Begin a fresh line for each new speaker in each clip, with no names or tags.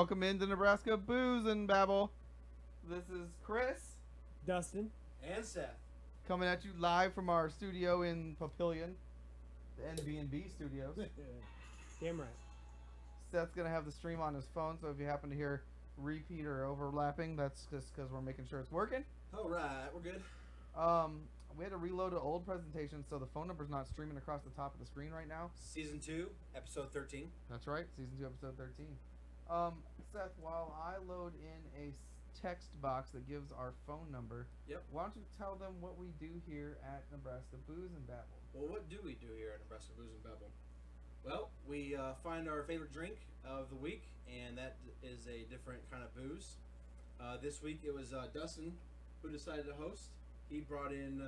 Welcome into Nebraska Booze and Babble. This is Chris.
Dustin.
And Seth.
Coming at you live from our studio in Papillion, the Nbnb studios.
Damn right.
Seth's going to have the stream on his phone, so if you happen to hear repeat or overlapping, that's just because we're making sure it's working.
All right, we're good.
We had to reload an old presentation, so the phone number's not streaming across the top of the screen right now.
Season 2, episode 13.
That's right, Season 2, episode 13. Seth, while I load in a text box that gives our phone number,
Yep.
why don't you tell them what we do here at Nebraska Booze and Babble?
Well, what do we do here at Nebraska Booze and Babble? Well, we find our favorite drink of the week, and that is a different kind of booze. This week it was Dustin who decided to host. He brought in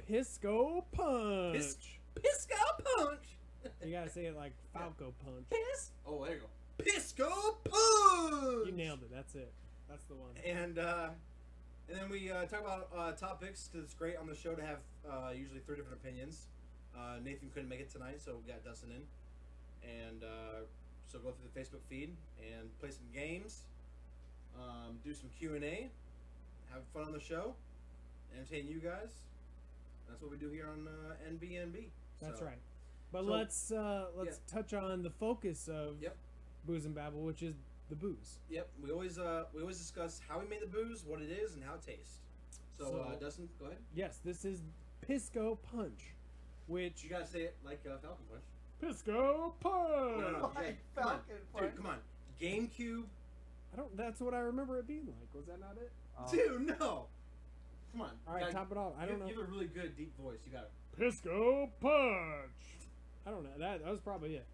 Pisco Punch.
Pisco Punch.
You gotta say it like Falco Punch.
Oh, there you go. Pisco Punch.
You nailed it. That's it. That's the one.
And then we talk about topics because it's great on the show to have usually 3 different opinions. Nathan couldn't make it tonight, so we got Dustin in, and so go through the Facebook feed and play some games, do some Q&A, have fun on the show, entertain you guys. That's what we do here on Nbnb.
That's
So,
right. But
so-
let's touch on the focus of
Yep.
Booze and Babble, which is the booze.
Yep. We always discuss how we made the booze, what it is, and how it tastes. So, Dustin, go ahead.
Yes, this is Pisco Punch, which
You gotta say it like Falcon Punch.
Pisco Punch.
No,
Like
Jay, come on.
Falcon
Dude,
Punch.
come on. GameCube.
I don't. That's what I remember it being like. Was that not it?
Dude, no. Come on.
All right, top it off. I don't know.
You have a really good deep voice. You got it.
Pisco Punch. I don't know. That was probably it.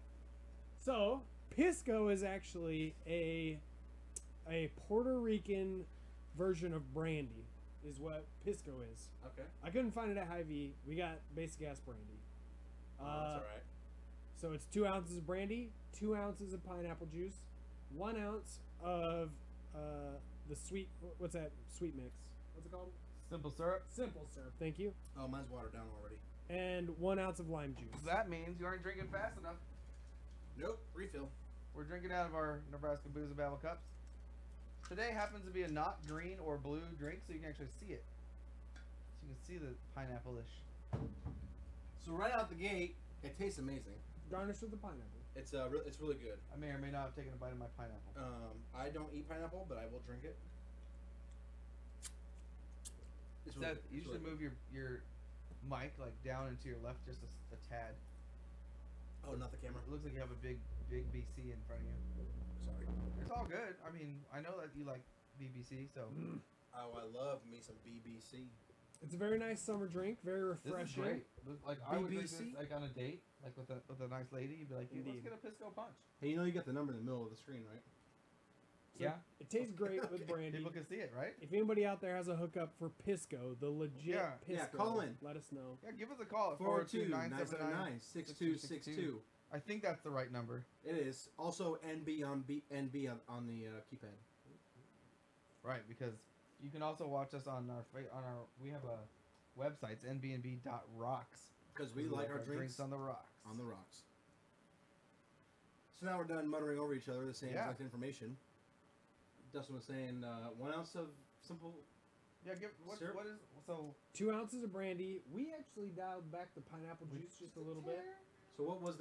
So, Pisco is actually a Puerto Rican version of brandy, is what Pisco is.
Okay.
I couldn't find it at Hy-Vee. We got basic ass brandy.
That's all right.
So it's 2 ounces of brandy, 2 ounces of pineapple juice, 1 ounce of the sweet. What's that sweet mix? What's it called?
Simple syrup.
Simple syrup. Thank you.
Oh, mine's watered down already.
And 1 ounce of lime juice.
That means you aren't drinking fast enough.
Nope. Refill.
We're drinking out of our Nebraska Booze and Babble cups. Today happens to be a not green or blue drink, so you can actually see it. So you can see the pineapple-ish.
So right out the gate, it tastes amazing.
Garnished with the pineapple.
It's it's really good.
I may or may not have taken a bite of my pineapple.
I don't eat pineapple, but I will drink it. It's
Seth,
good.
you
It's
should
really
move your mic like down and to your left just a tad.
good. Oh, not the camera.
It looks like you have a big BC in front of you.
Sorry.
It's all good. I mean, I know that you like BBC, so
Oh, I love me some BBC.
It's a very nice summer drink, very
this is
refreshing.
great. Like I would drink this
BBC?
like on a date, like with a nice lady. You'd be like, hey, let's
Indeed.
get a Pisco Punch.
Hey, you know you got the number in the middle of the screen, right?
So
Yeah.
It tastes great with
Okay.
brandy.
People can see it, right?
If anybody out there has a hookup for Pisco, the legit
Yeah.
Pisco,
Yeah, call in.
Let us know.
Yeah, give us a call at
402-979-6262.
I think that's the right number.
It is. Also NB on the keypad.
Right, because you can also watch us on our we have a website, it's nbnb.rocks.
Because we like our drinks
on the rocks.
on the rocks. So now we're done muttering over each other the same
Yeah.
exact information. Dustin was saying 1 ounce of simple.
Yeah,
Syrup?
what is so
2 ounces of brandy. We actually dialed back the pineapple juice just a little bit.
So what was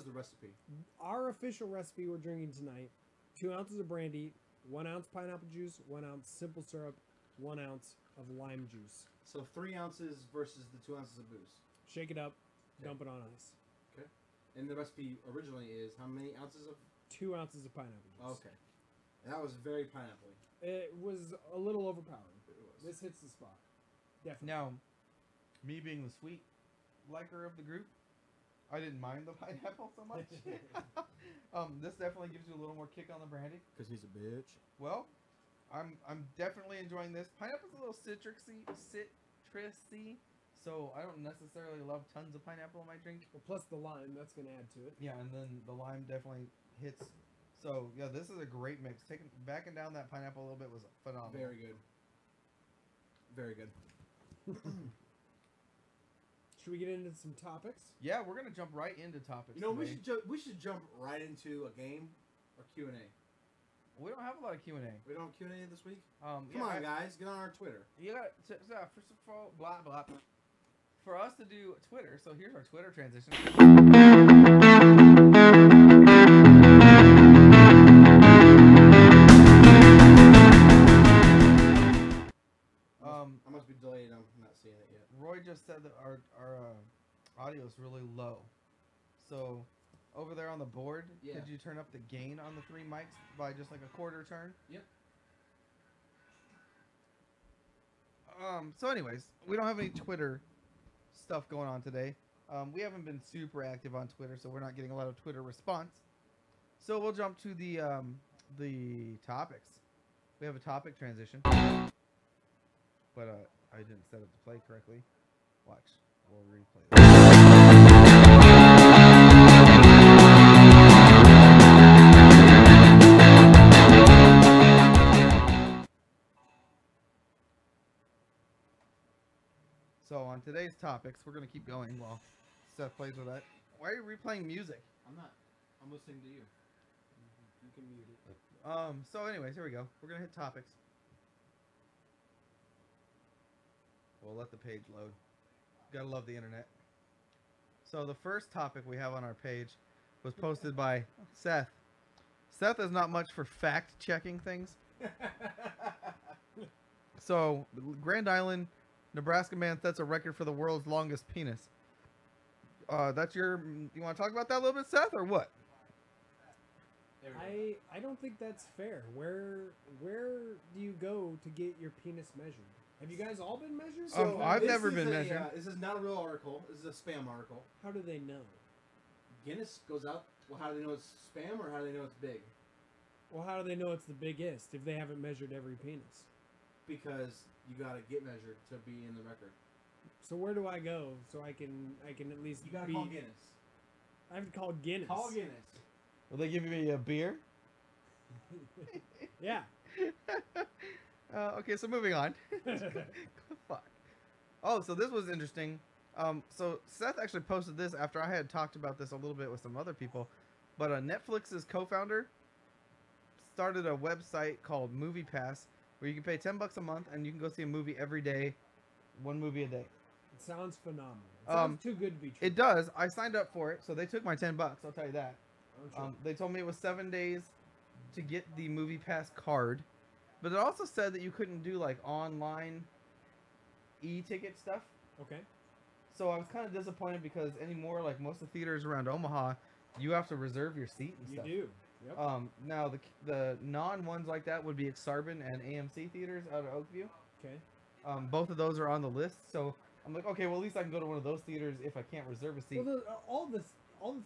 the recipe?
Our official recipe we're drinking tonight: 2 ounces of brandy, 1 ounce pineapple juice, 1 ounce simple syrup, 1 ounce of lime juice.
So 3 ounces versus the 2 ounces of booze.
Shake it up,
Okay.
dump it on ice.
Okay. And the recipe originally is how many ounces of?
2 ounces of pineapple juice.
Okay. And that was very pineapple-y.
It was a little overpowering.
It was.
This hits the spot. Definitely.
now, me being the sweet liker of the group, I didn't mind the pineapple so much. This definitely gives you a little more kick on the brandy.
Because he's a bitch.
Well, I'm definitely enjoying this. Pineapple's a little citrusy, so I don't necessarily love tons of pineapple in my drink.
Well, plus the lime, that's going to add to it.
Yeah, and then the lime definitely hits. So yeah, this is a great mix. Backing down that pineapple a little bit was phenomenal.
Very good. Very good.
Should we get into some topics?
Yeah, we're gonna jump right into topics.
You know,
today.
we should jump right into a game or Q&A.
We don't have a lot of Q&A.
We don't Q&A this week?
Come
Come on, guys. Get on our Twitter.
You got first of all, blah blah. For us to do Twitter, so here's our Twitter transition.
I must be delayed. I'm not seeing it yet.
Roy just said that our audio is really low. So over there on the board, could you turn up the gain on the 3 mics by just like a quarter turn?
Yep.
So anyways, we don't have any Twitter stuff going on today. We haven't been super active on Twitter, so we're not getting a lot of Twitter response. So we'll jump to the topics. We have a topic transition, but I didn't set it to play correctly. Watch, we'll replay this. So on today's topics, we're gonna keep going while Seth plays with that. Why are you replaying music?
I'm not. I'm listening to you. You can mute it.
So anyways, here we go. We're gonna hit topics. We'll let the page load. Gotta love the internet. So the first topic we have on our page was posted by Seth. Seth is not much for fact checking things. So Grand Island, Nebraska man sets a record for the world's longest penis. That's your. You want to talk about that a little bit, Seth, or what?
I don't think that's fair. Where do you go to get your penis measured? Have you guys all been measured?
So I've never been measured.
This is not a real article. This is a spam article.
How do they know?
Guinness goes out. Well, how do they know it's spam, or how do they know it's big?
Well, how do they know it's the biggest if they haven't measured every penis?
Because you gotta get measured to be in the record.
So where do I go so I can at least
You gotta call Guinness.
I have to call Guinness.
Call Guinness.
Will they give me a beer?
Yeah.
Okay, so moving on. Fuck. Oh, so this was interesting. So Seth actually posted this after I had talked about this a little bit with some other people. But Netflix's co-founder started a website called Movie Pass where you can pay $10 a month and you can go see a movie every day, 1 movie a day.
It sounds phenomenal. It sounds too good to be true.
It does. I signed up for it, so they took my $10. I'll tell you that.
Oh, sure.
They told me it was 7 days to get the Movie Pass card, but it also said that you couldn't do like online e-ticket stuff.
Okay.
So I was kind of disappointed because anymore, like most of the theaters around Omaha, you have to reserve your seat and stuff.
You do. Yep.
Now the non-ones like that would be Exarban and AMC theaters out of Oakview.
Okay.
Both of those are on the list, so I'm like, okay, well at least I can go to one of those theaters if I can't reserve a seat.
Well, all the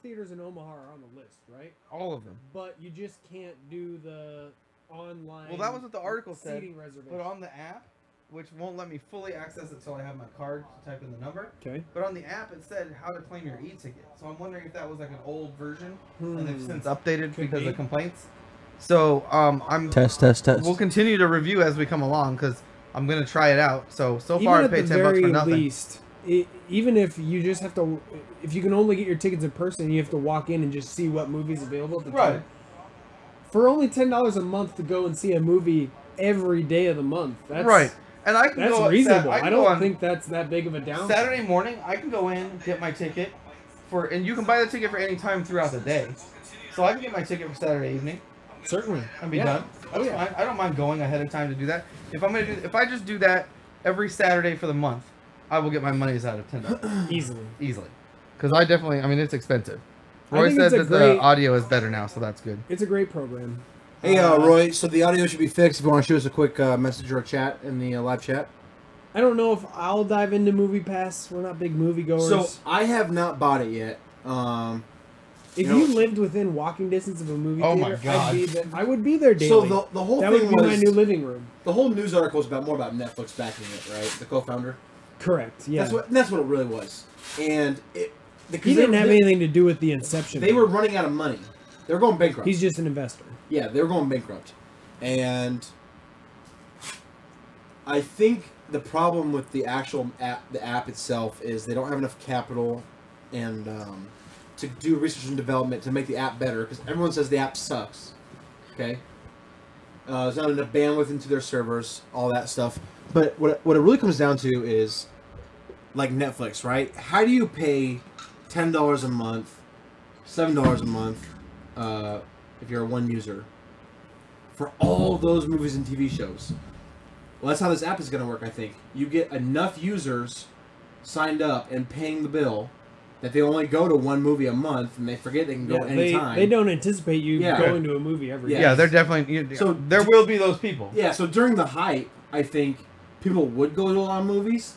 theaters in Omaha are on the list, right?
All of them.
But you just can't do the online.
Well, that was what the article said.
Seating reservation.
But on the app, which won't let me fully access it until I have my card to type in the number.
Okay.
But on the app, it said how to claim your e-ticket. So I'm wondering if that was like an old version and they've since updated because of complaints. So I'm
test.
We'll continue to review as we come along because I'm gonna try it out. So far I paid $10 for nothing.
Least, even if you just have to, if you can only get your tickets in person, you have to walk in and just see what movie's available at the time. For only $10 a month to go and see a movie every day of the month. That's,
right. And I can
that's
go
reasonable.
I
don't think that's that big of a downside.
Saturday morning, I can go in, get my ticket and you can buy the ticket for any time throughout the day. So I can get my ticket for Saturday evening.
Certainly.
And be done. That's fine. I don't mind going ahead of time to do that. If I just do that every Saturday for the month, I will get my money's out of $10. Easily. Because I mean, it's expensive. Roy said that the audio is better now, so that's good.
It's a great program.
Hey, Roy, so the audio should be fixed. If you want to shoot us a quick message or a chat in the live chat.
I don't know if I'll dive into Movie Pass. We're not big moviegoers.
So, I have not bought it yet.
If you lived within walking distance of a movie theater,
my God.
I would be there daily.
So the whole
that
thing
would be my new living room.
The whole news article was more about Netflix backing it, right? The co-founder.
Correct. Yeah.
That's what it really was. And
he didn't have anything to do with the inception.
They were running out of money. They were going bankrupt.
He's just an investor.
Yeah, they were going bankrupt. And I think the problem with the actual app itself is they don't have enough capital and to do research and development to make the app better because everyone says the app sucks. Okay? There's not enough bandwidth into their servers, all that stuff. But what it really comes down to is, like Netflix, right? How do you pay $10 a month, $7 a month, if you're a one user, for all those movies and TV shows? Well, that's how this app is going to work, I think. You get enough users signed up and paying the bill that they only go to one movie a month, and they forget they can go anytime.
They don't anticipate you going to a movie every day.
Yeah, they're definitely... So there will be those people.
Yeah, so during the hype, I think people would go to a lot of movies,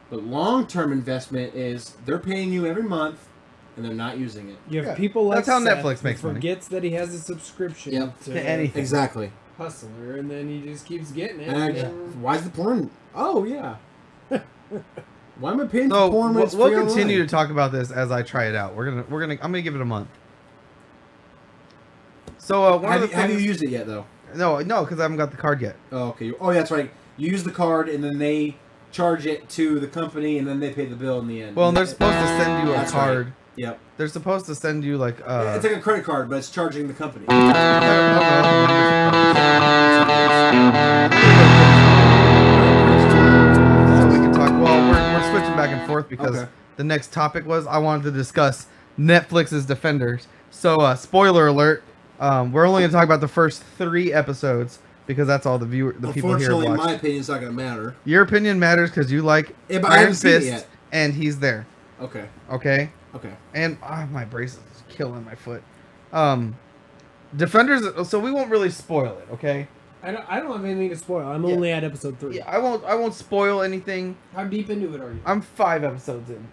but long-term investment is they're paying you every month, and they're not using it.
You have people like
that's how
Seth
Netflix makes money.
Forgets that he has a subscription
to anything.
Exactly.
Hustler, and then he just keeps getting it.
And why's the porn? Oh, yeah. Why am I paying
So
for porn when it's
we'll
free
continue
online?
to talk about this as I try it out. I'm gonna give it a month. So
Have you used it yet, though?
No, because I haven't got the card yet.
Oh, okay. Oh, yeah, that's right. You use the card, and then they charge it to the company, and then they pay the bill in the end.
Well, and they're supposed to send you a
That's
card.
Right. Yep.
They're supposed to send you like
it's like a credit card, but it's charging the company.
So we can talk. Well, we're switching back and forth because the next topic was I wanted to discuss Netflix's Defenders. So spoiler alert, we're only going to talk about the first 3 episodes because that's all the people here watch.
Unfortunately, my opinion's not going to matter.
Your opinion matters because you like
Yeah, but I
Iron
haven't seen it
Fist,
yet.
and he's there.
Okay.
Okay.
Okay.
And my brace is killing my foot. Defenders. So we won't really spoil it. Okay.
I don't have anything to spoil. I'm only at episode 3.
Yeah, I won't spoil anything.
How deep into it are you?
I'm 5 episodes in.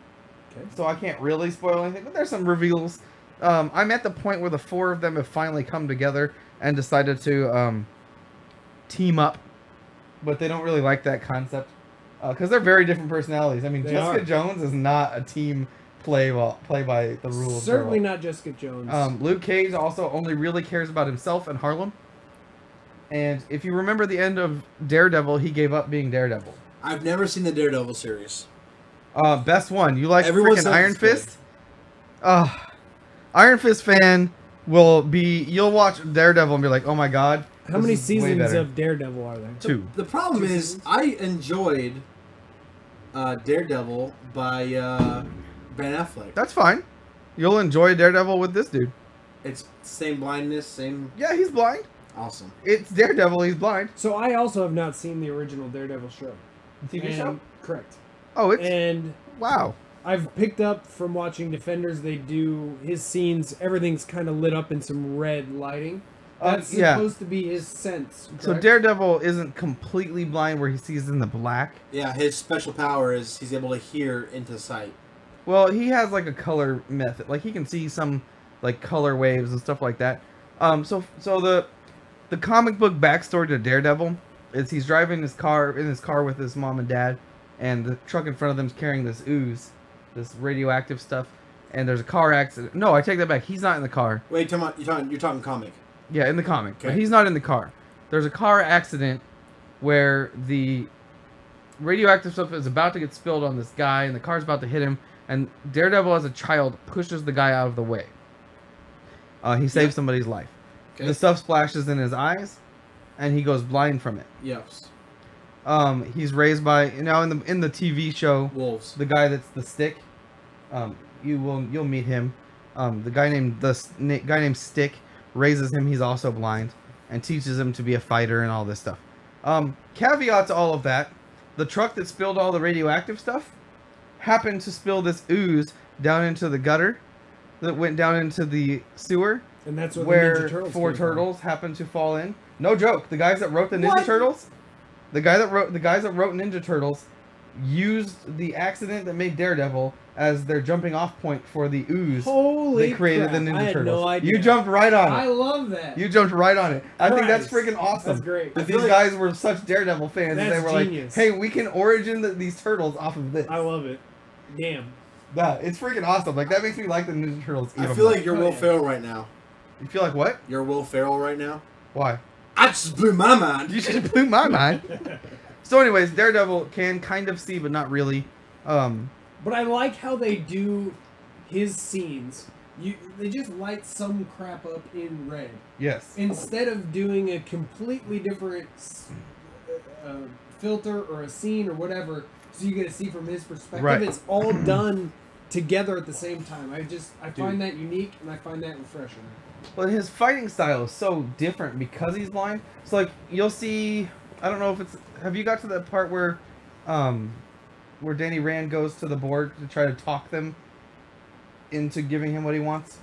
Okay.
So I can't really spoil anything, but there's some reveals. I'm at the point where the 4 of them have finally come together and decided to team up, but they don't really like that concept because they're very different personalities. I mean, Jessica Jones is not a team play by the rules.
Certainly not Jessica Jones.
Luke Cage also only really cares about himself and Harlem. And if you remember the end of Daredevil, he gave up being Daredevil.
I've never seen the Daredevil series.
Best one. You like
Everyone
freaking
says
Iron
it's good.
Fist? Iron Fist fan you'll watch Daredevil and be like, oh my god.
How many seasons of Daredevil are there?
2.
The problem
2
is,
seasons?
I enjoyed Daredevil by Ben Affleck.
That's fine. You'll enjoy Daredevil with this dude.
It's same blindness, same...
Yeah, he's blind.
Awesome.
It's Daredevil, he's blind.
So I also have not seen the original Daredevil show.
TV show?
Correct.
Oh, it's...
And
wow.
I've picked up from watching Defenders, they do his scenes, everything's kind of lit up in some red lighting. That's supposed to be his sense. Correct?
So Daredevil isn't completely blind where he sees in the black.
Yeah, his special power is he's able to hear into sight.
Well, he has like a color method. Like he can see some like color waves and stuff like that. So the comic book backstory to Daredevil is he's driving his car with his mom and dad, and the truck in front of them is carrying this ooze, this radioactive stuff, and there's a car accident. No, I take that back. He's not in the car.
Wait, you're talking comic.
Yeah, in the comic.
Okay.
But he's not in the car. There's a car accident where the radioactive stuff is about to get spilled on this guy, and the car's about to hit him, and Daredevil as a child pushes the guy out of the way. He saves somebody's life.
Okay.
The stuff splashes in his eyes, and he goes blind from it.
Yes.
He's raised by in the TV show
Wolves.
the guy that's the stick. You'll meet him. The guy named Stick raises him. He's also blind and teaches him to be a fighter and all this stuff. Caveat to all of that: the truck that spilled all the radioactive stuff happened to spill this ooze down into the gutter that went down into the sewer.
And that's where
where
the Ninja Turtles
4
came from.
turtles happened to fall in. No joke. The guys that wrote the Ninja Turtles, the guys that wrote Ninja Turtles, used the accident that made Daredevil as their jumping off point for the ooze.
Holy
they created
crap.
the Ninja
I had
Turtles.
no idea.
You jumped right on it.
I love that.
You jumped right on it. I think that's
Christ.
freaking awesome.
That's great.
That
I feel
these
like-
guys were such Daredevil fans. And they
That's
were
genius.
like, hey, we can origin these turtles off of this.
I love it. Damn.
Yeah, it's freaking awesome. Like, that makes me like the Ninja Turtles
I
even
feel
more.
like you're
Oh,
Will
yeah.
Ferrell right now.
You feel like what?
You're Will Ferrell right now.
Why?
I just blew my mind.
You just blew my mind. So anyways, Daredevil can kind of see, but not really.
But I like how they do his scenes They just light some crap up in red
Yes.
instead of doing a completely different filter or a scene or whatever, so you get to see from his perspective.
Right.
It's all done together at the same time. I find that unique and I find that refreshing.
But his fighting style is so different because he's blind. So like you'll see, I don't know if it's. Have you got to that part where Danny Rand goes to the board to try to talk them into giving him what he wants?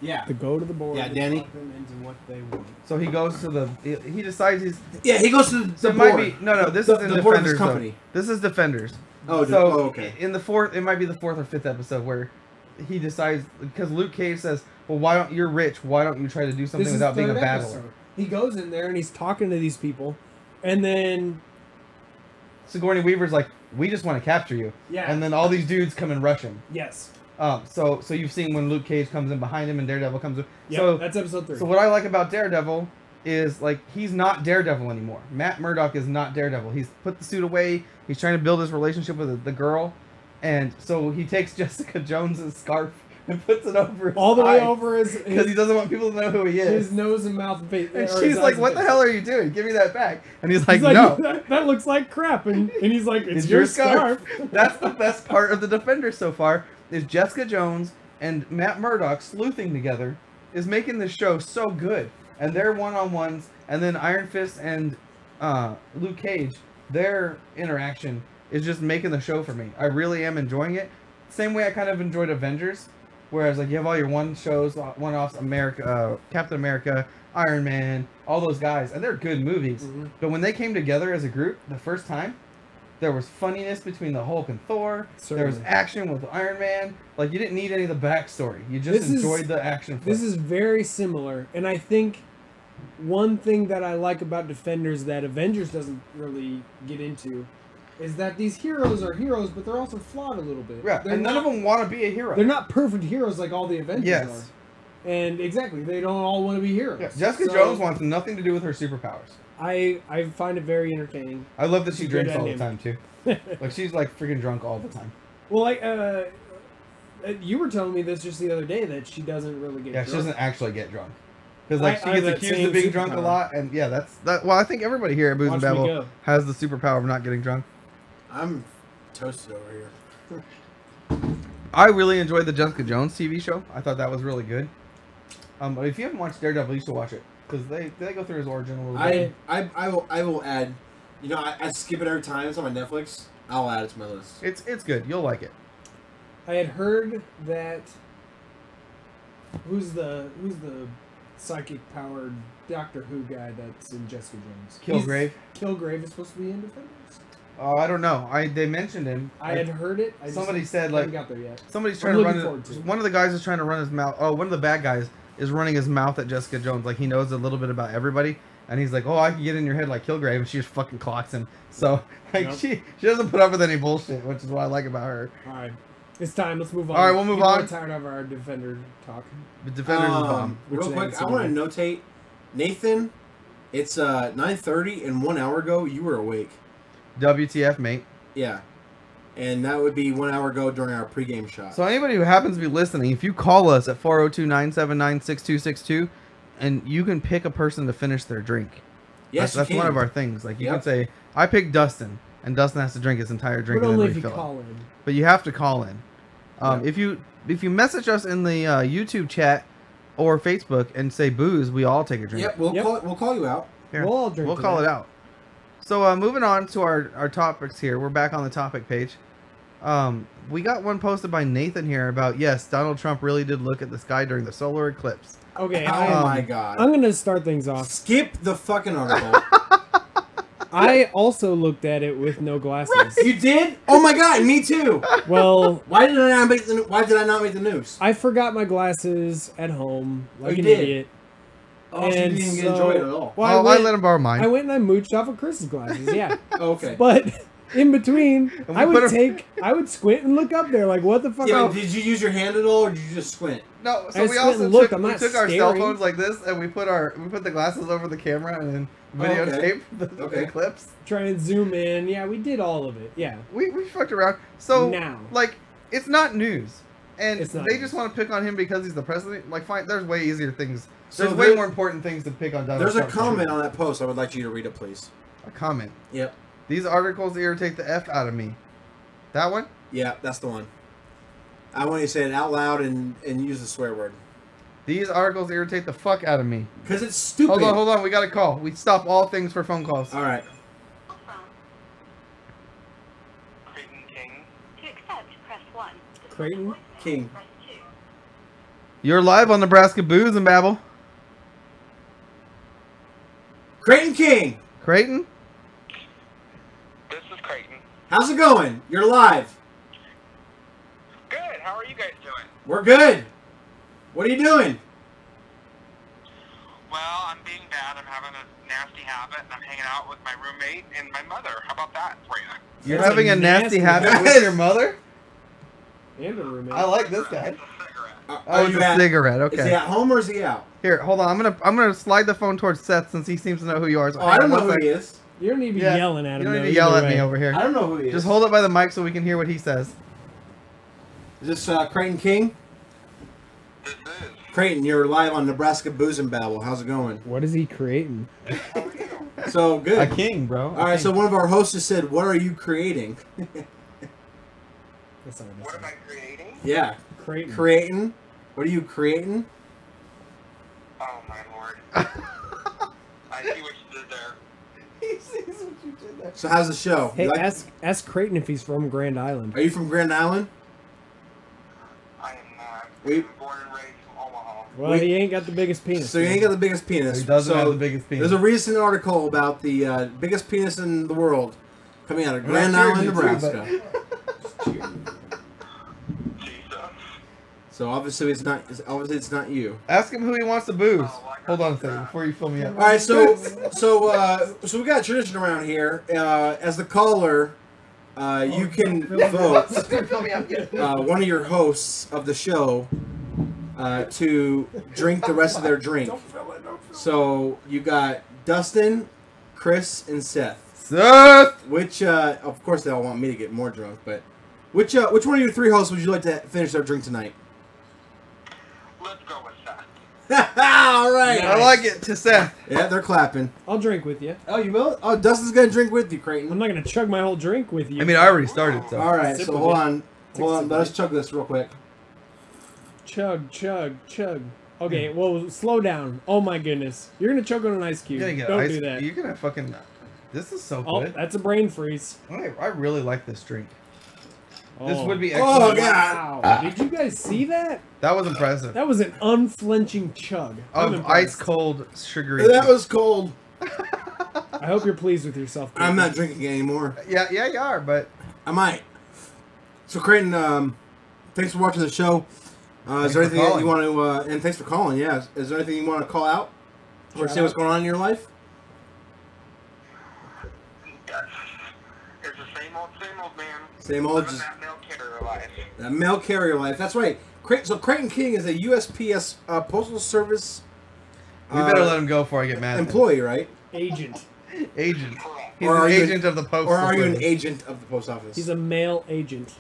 Yeah.
To go to the board.
Yeah,
and
Danny.
talk them into what they want.
So he goes to the. He decides he's.
Yeah, he goes to
So
the
it might
board.
be no. This
The-
is in
the board of his
Defenders.
company.
Though. This is Defenders.
Oh,
So
okay.
in the fourth, it might be the fourth or fifth episode where he decides because Luke Cage says, "Well, why don't you're rich? Why don't you try to do something
This is
without being a
third
battler?"
episode. He goes in there and he's talking to these people, and then
Sigourney Weaver's like, "We just want to capture you,"
yeah,
and then all these dudes come and rush him.
yes,
So you've seen when Luke Cage comes in behind him and Daredevil comes in.
yep,
So
that's episode 3.
so what I like about Daredevil is like he's not Daredevil anymore. Matt Murdock is not Daredevil. He's put the suit away. He's trying to build his relationship with the girl, and so he takes Jessica Jones's scarf and puts it over his
all the way
eyes
over
because he doesn't want people to know who he
his
is.
nose and mouth and face.
And
or
she's
his
like,
eyes
"What
and
the
face.
hell are you doing? Give me that back!" And he's like,
He's like,
"No."
that looks like crap, and he's like, it's
It's
your
your
scarf.
That's the best part of the Defenders so far. Is Jessica Jones and Matt Murdock sleuthing together is making this show so good, and their one-on-ones, and then Iron Fist and Luke Cage, their interaction is just making the show for me. I really am enjoying it. Same way I kind of enjoyed Avengers, whereas like you have all your one-offs, Captain America, Iron Man, all those guys, and they're good movies.
Mhm.
But when they came together as a group the first time, there was funniness between the Hulk and Thor. There was
Certainly.
action with Iron Man. Like you didn't need any of the backstory. You just
This is-
enjoyed the action.
This is very similar, and I think one thing that I like about Defenders that Avengers doesn't really get into is that these heroes are heroes, but they're also flawed a little bit.
yeah,
They're
and none
not-
of them want to be a hero.
They're not perfect heroes like all the Avengers
Yes.
are. And exactly, they don't all want to be heroes.
Yeah, Jessica
So,
Jones wants nothing to do with her superpowers.
I find it very entertaining.
I love that she
Good
drinks all the
ending.
time too. Like she's like freaking drunk all the time.
Well, like you were telling me this just the other day that she doesn't really get
Yeah,
drunk.
she doesn't actually get drunk. Because like
I
she
have
gets
that
accused
same
of being drunk a
superpower.
lot, and yeah, that's that. Well, I think everybody here at Booze and
Watch me
Babble
go.
has the superpower of not getting drunk.
I'm toasted over here.
I really enjoyed the Jessica Jones TV show. I thought that was really good. But if you haven't watched Daredevil, you should watch it because they go through his origin a little bit.
I will add. You know, I skip it every time. It's on my Netflix. I'll add it to my list.
It's good. You'll like it.
I had heard that who's the psychic powered Doctor Who guy that's in Jessica Jones?
Kilgrave.
Kilgrave is supposed to be in Defenders.
Oh, I don't know. They mentioned him.
I had heard it. I
Somebody
just
said,
haven't
like-
got there yet.
Somebody's
I'm
trying to
looking
run.
forward to it.
One of the guys is trying to run his mouth. Oh, one of the bad guys is running his mouth at Jessica Jones. Like he knows a little bit about everybody, and he's like, "Oh, I can get in your head like Kilgrave," and she just fucking clocks him. So like
Yep.
she doesn't put up with any bullshit, which is what I like about her.
All right, it's time. Let's move on.
All right, we'll move
People
on.
are tired of our Defender talk.
But Defenders is bomb.
Which
Real
they
quick,
had
I
so
want to
many.
notate, Nathan. It's 9:30, and 1 hour ago you were awake.
WTF, mate.
Yeah, and that would be 1 hour ago during our pregame shot.
So anybody who happens to be listening, if you call us at 402-979-6262, and you can pick a person to finish their drink.
yes,
That's
you
one
can.
of our things. Like you
Yep.
can say, I picked Dustin, and Dustin has to drink his entire drink
But
and
only
then
if you
refill it.
call in.
But you have to call in.
Yeah.
If you message us in the YouTube chat or Facebook and say booze, we all take a drink.
Yep, we'll
Yep.
call you out.
Here,
We'll all drink
we'll
to
call
that.
it out. So moving on to our topics here. We're back on the topic page. We got one posted by Nathan here about, yes, Donald Trump really did look at the sky during the solar eclipse.
Okay,
Oh my god.
I'm gonna start things off.
Skip the fucking article.
I also looked at it with no glasses.
You did? Oh my god, me too.
Well,
Why did I not make the news?
I forgot my glasses at home like
you
an
did?
idiot.
Oh, so you
And
didn't
so-
enjoy it at all.
Well,
I let him borrow mine.
I went and I mooched off of Chris's glasses, yeah.
Oh, okay.
But in between,
we
I
put
would squint and look up there like, what the fuck?
Yeah,
am-
but did you use your hand at all, or did you just squint?
No,
I
so we
just
also
went and looked,
took,
I'm
we
not
took our cell
staring.
phones like this, and we put the glasses over the camera and then
Oh, okay.
videotape the
Okay.
eclipse.
Try and zoom in. Yeah, we did all of it. Yeah.
We fucked around. So
Now.
like It's not news, and
It's not
they
news.
just want to pick on him because he's the president. Like, fine, there's way easier things.
So
There's way
there-
more important things to pick on Donald
There's a
Trump.
comment on that post. I would like you to read it, please.
A comment.
Yep.
These articles irritate the F out of me. That one?
Yeah, that's the one. I want you to say it out loud and use the swear word.
These articles irritate the fuck out of me.
Because it's stupid.
Hold on. We got a call. We stop all things for phone calls.
All right.
Creighton King.
To accept, press 1.
Creighton
King.
Press 2.
You're live on Nebraska Booze and Babble.
Creighton King.
Creighton?
This is Creighton.
How's it going? You're live.
Good. How are you guys doing?
We're good. What are you doing?
Well, I'm being bad. I'm having a nasty habit, and I'm hanging out with my roommate and my mother. How about that for you?
You're
That's
having
a
a nasty
nasty
habit
habit.
with your mother?
and a roommate.
I like this guy.
It's a cigarette.
Oh, it's a cigarette.
Is he
Okay.
at home or is he out?
Here, hold on. I'm gonna slide the phone towards Seth since he seems to know who you are. So
Oh, I don't know who
one
he
sec.
is.
You don't need to be
Yeah,
yelling at him.
You don't
though,
need to yell
either
at me
way.
over here.
I don't know who he is.
Just hold it by the mic so we can hear what he says.
Is this Creighton King?
This is.
Creighton, you're live on Nebraska Booze and Babble. How's it going?
What is he creating?
How are you?
So good.
A king, bro.
All right. So one of our hosts just said, "What are you creating?"
That's not
What am I creating?
Yeah.
Creighton.
Creating. What are you creating?
Oh, my lord. I see what you did there.
He sees what you did there.
So how's the show?
Hey,
You like-
ask Creighton if he's from Grand Island.
Are you from Grand Island?
I am not.
We-
I'm born and raised from Omaha.
Well,
Wait.
he ain't got the biggest penis.
So you ain't got the biggest penis.
He doesn't
so
have the biggest penis.
There's a recent article about the biggest penis in the world coming out of
We're not
Grand
cheering
Island,
you too,
Nebraska.
Jesus.
So obviously it's not. It's not you.
Ask him who he wants to booze.
Oh, I
Hold
got
on a
you.
second before you fill me up.
All right. So we got a tradition around here. As the caller, you can vote
Fill me up.
one of your hosts of the show to drink the rest of their drink. So you got Dustin, Chris, and Seth.
Seth!
Which, of course, they all want me to get more drunk, but which one of your three hosts would you like to finish their drink tonight?
Let's go with that.
All right.
I like it. To Seth.
Yeah, they're clapping.
I'll drink with you.
Oh, you will? Oh, Dustin's gonna drink with you,
I'm
Creighton.
not gonna chug my whole drink with you.
I mean, I already started, so.
All right,
Sip
so
with
hold
it.
on. Hold on. Let us chug this real quick.
Chug, chug, chug. Okay, well, slow down. Oh my goodness, you're gonna choke on an ice cube.
You're gonna get
Don't
ice.
do that.
You're gonna fucking. This is so
Oh,
good.
that's a brain freeze.
I really like this drink. This
Oh.
would be
Oh,
excellent.
God.
Wow. Did you guys see that?
That was impressive.
That was an unflinching chug. I'm
Of
impressed.
ice cold sugary.
That was cold.
I hope you're pleased with yourself.
I'm
Creighton.
not drinking anymore.
Yeah, you are, but
I might. So, Creighton, thanks for watching the show. Is there
Thanks for
anything that you
calling.
want to? And thanks for calling. Yeah. Is there anything you want to call out or
Shout
say what's
out.
going on in your life?
Yes. It's the same old, man.
Same old.
Living
Just
that mail carrier life.
that mail carrier life. That's right. So Creighton King is a USPS Postal Service
we better let him go before I get mad. at him.
employee, right?
Agent.
Agent.
Correct.
He's
Or are
an
you
agent of the post.
Or are you an agent of the post office?
He's a male agent.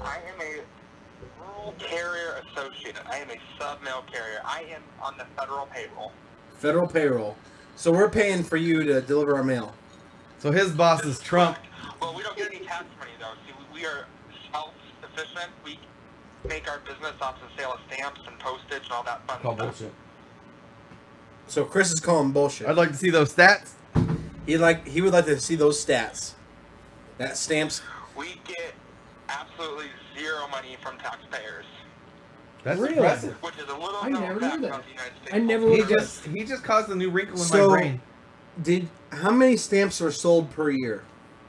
I am a rural carrier associate. I am a sub-mail carrier. I am on the federal payroll.
Federal payroll. So we're paying for you to deliver our mail.
So his boss is Trump.
Well, we don't get any tax money, though. See, we are self-sufficient. We make our business off the sale of stamps and postage and all that fun
Call
stuff.
bullshit.
So Chris is calling bullshit.
I'd like to see those stats.
He would like to see those stats. That stamps.
We get absolutely zero money from taxpayers,
That's
Really?
impressive.
which is a little
I
known
never
fact
knew that.
about the United States.
I never
Postal
would've
Service.
He just caused a new wrinkle in
So-
my brain.
How many stamps are sold per year?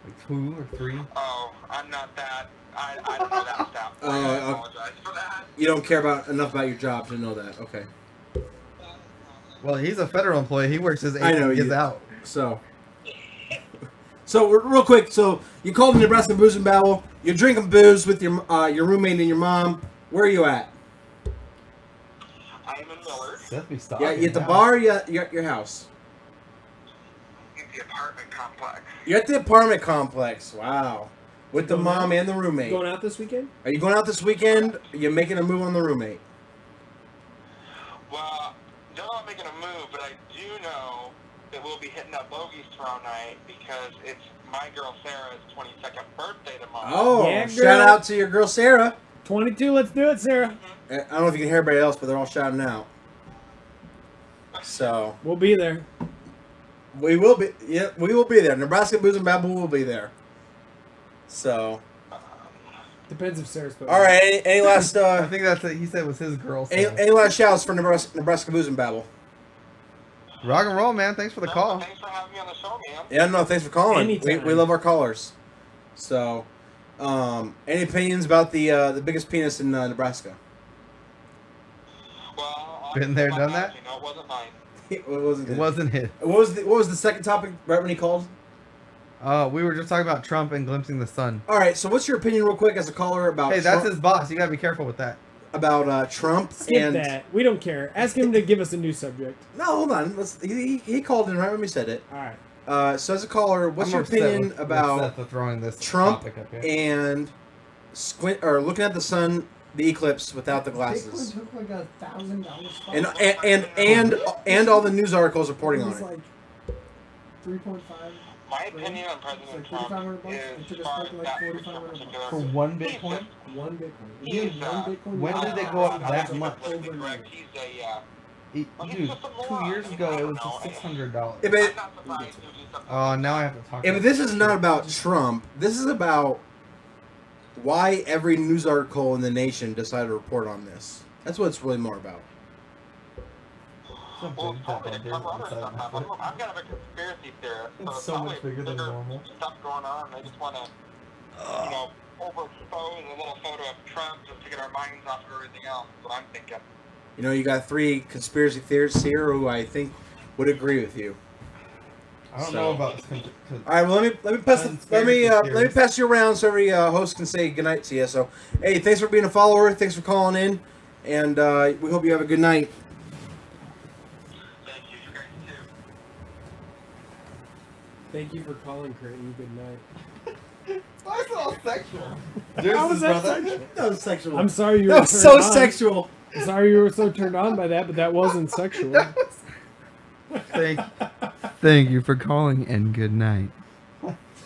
Like 2 or 3.
Oh, I'm not that. I don't know that stuff. I apologize for that.
You don't care enough about your job to know that. Okay.
Well, he's a federal employee. He works his 8
I know
and gets
you-
out.
So real quick. So you called the Nebraska Booze and Babble. You're drinking booze with your roommate and your mom. Where are you at?
I am in Millard,
Seth be
Yeah, you at the bar. Or you at your house.
in the apartment complex.
You're at the apartment complex. Wow. with the mom and the roommate.
Going out this weekend?
Are you going out this weekend? Are you making a move on the roommate?
Well, don't know I'm making a move, but I do know that we'll be hitting up Bogey's tomorrow night because it's my girl Sarah's 22nd birthday tomorrow.
Oh,
Yeah,
shout
girl.
out to your girl Sarah.
22, let's do it, Sarah.
I don't know if you can hear everybody else, but they're all shouting out. So
We'll be there.
we will be. Yeah, we will be there. Nebraska Booze and Babble will be there. So,
Depends if Sarah's put
all right. Any last?
I think that's what he said was his girl.
Any last shouts for Nebraska Booze and Babble?
Rock and roll, man. Thanks for the
No,
call.
Thanks for having me on the show, man.
Yeah, no, thanks for calling.
Anytime.
We love our callers. So, any opinions about the biggest penis in Nebraska?
Well,
Been there, done that?
You know, it wasn't mine.
It wasn't.
It wasn't his.
What was the second topic right when he called?
We were just talking about Trump and glimpsing the sun.
All right. So, what's your opinion, real quick, as a caller about?
Hey, that's
Trump,
his boss. You gotta be careful with that.
about Trump
Skip
and.
that. We don't care. Ask him to give us a new subject.
No, hold on. He called in right when we said it.
All right.
So as a caller, what's
I'm
your
upset
opinion
with
about
Seth for throwing this
Trump
topic up here.
and looking at the sun, the eclipse without the glasses,
took like $1,000.
and all the news articles reporting on
It was
it?
like 3.5.
My opinion on President
It's
Trump
like $4,500 bucks. It
is
took us
far
like
as that
$4,500
particular.
For one Bitcoin?
One Bitcoin.
He's,
Again, one Bitcoin.
when did they go up that much?
Politically correct. He's a,
Dude, 2 years ago it was $600.
Yeah,
I'm
but,
not surprised he'll do something.
Oh, now I have to talk.
yeah, but this is not about Trump. This is about why every news article in the nation decided to report on this. That's what it's really more about.
Well, probably to cover other stuff up. I'm kind of a conspiracy theorist.
It's so
probably
much bigger than
bigger
normal.
Stuff going on. They just want to, overexpose a little photo of Trump just to get our minds off of everything else. That's what I'm thinking.
You know, you got 3 conspiracy theorists here who I think would agree with you.
I don't
So-
know about.
All right, well, let me pass you around so every host can say goodnight to you. So, hey, thanks for being a follower. Thanks for calling in, and we hope you have a good night.
Thank you. You guys too.
Thank you for calling, Creighton. Good night.
Why is it all sexual?
How was that
brother.
sexual?
That was sexual.
I'm sorry you were
that was
turned
so
on.
sexual.
I'm sorry you were so turned on by that, but that wasn't sexual.
Thank you for calling and good night.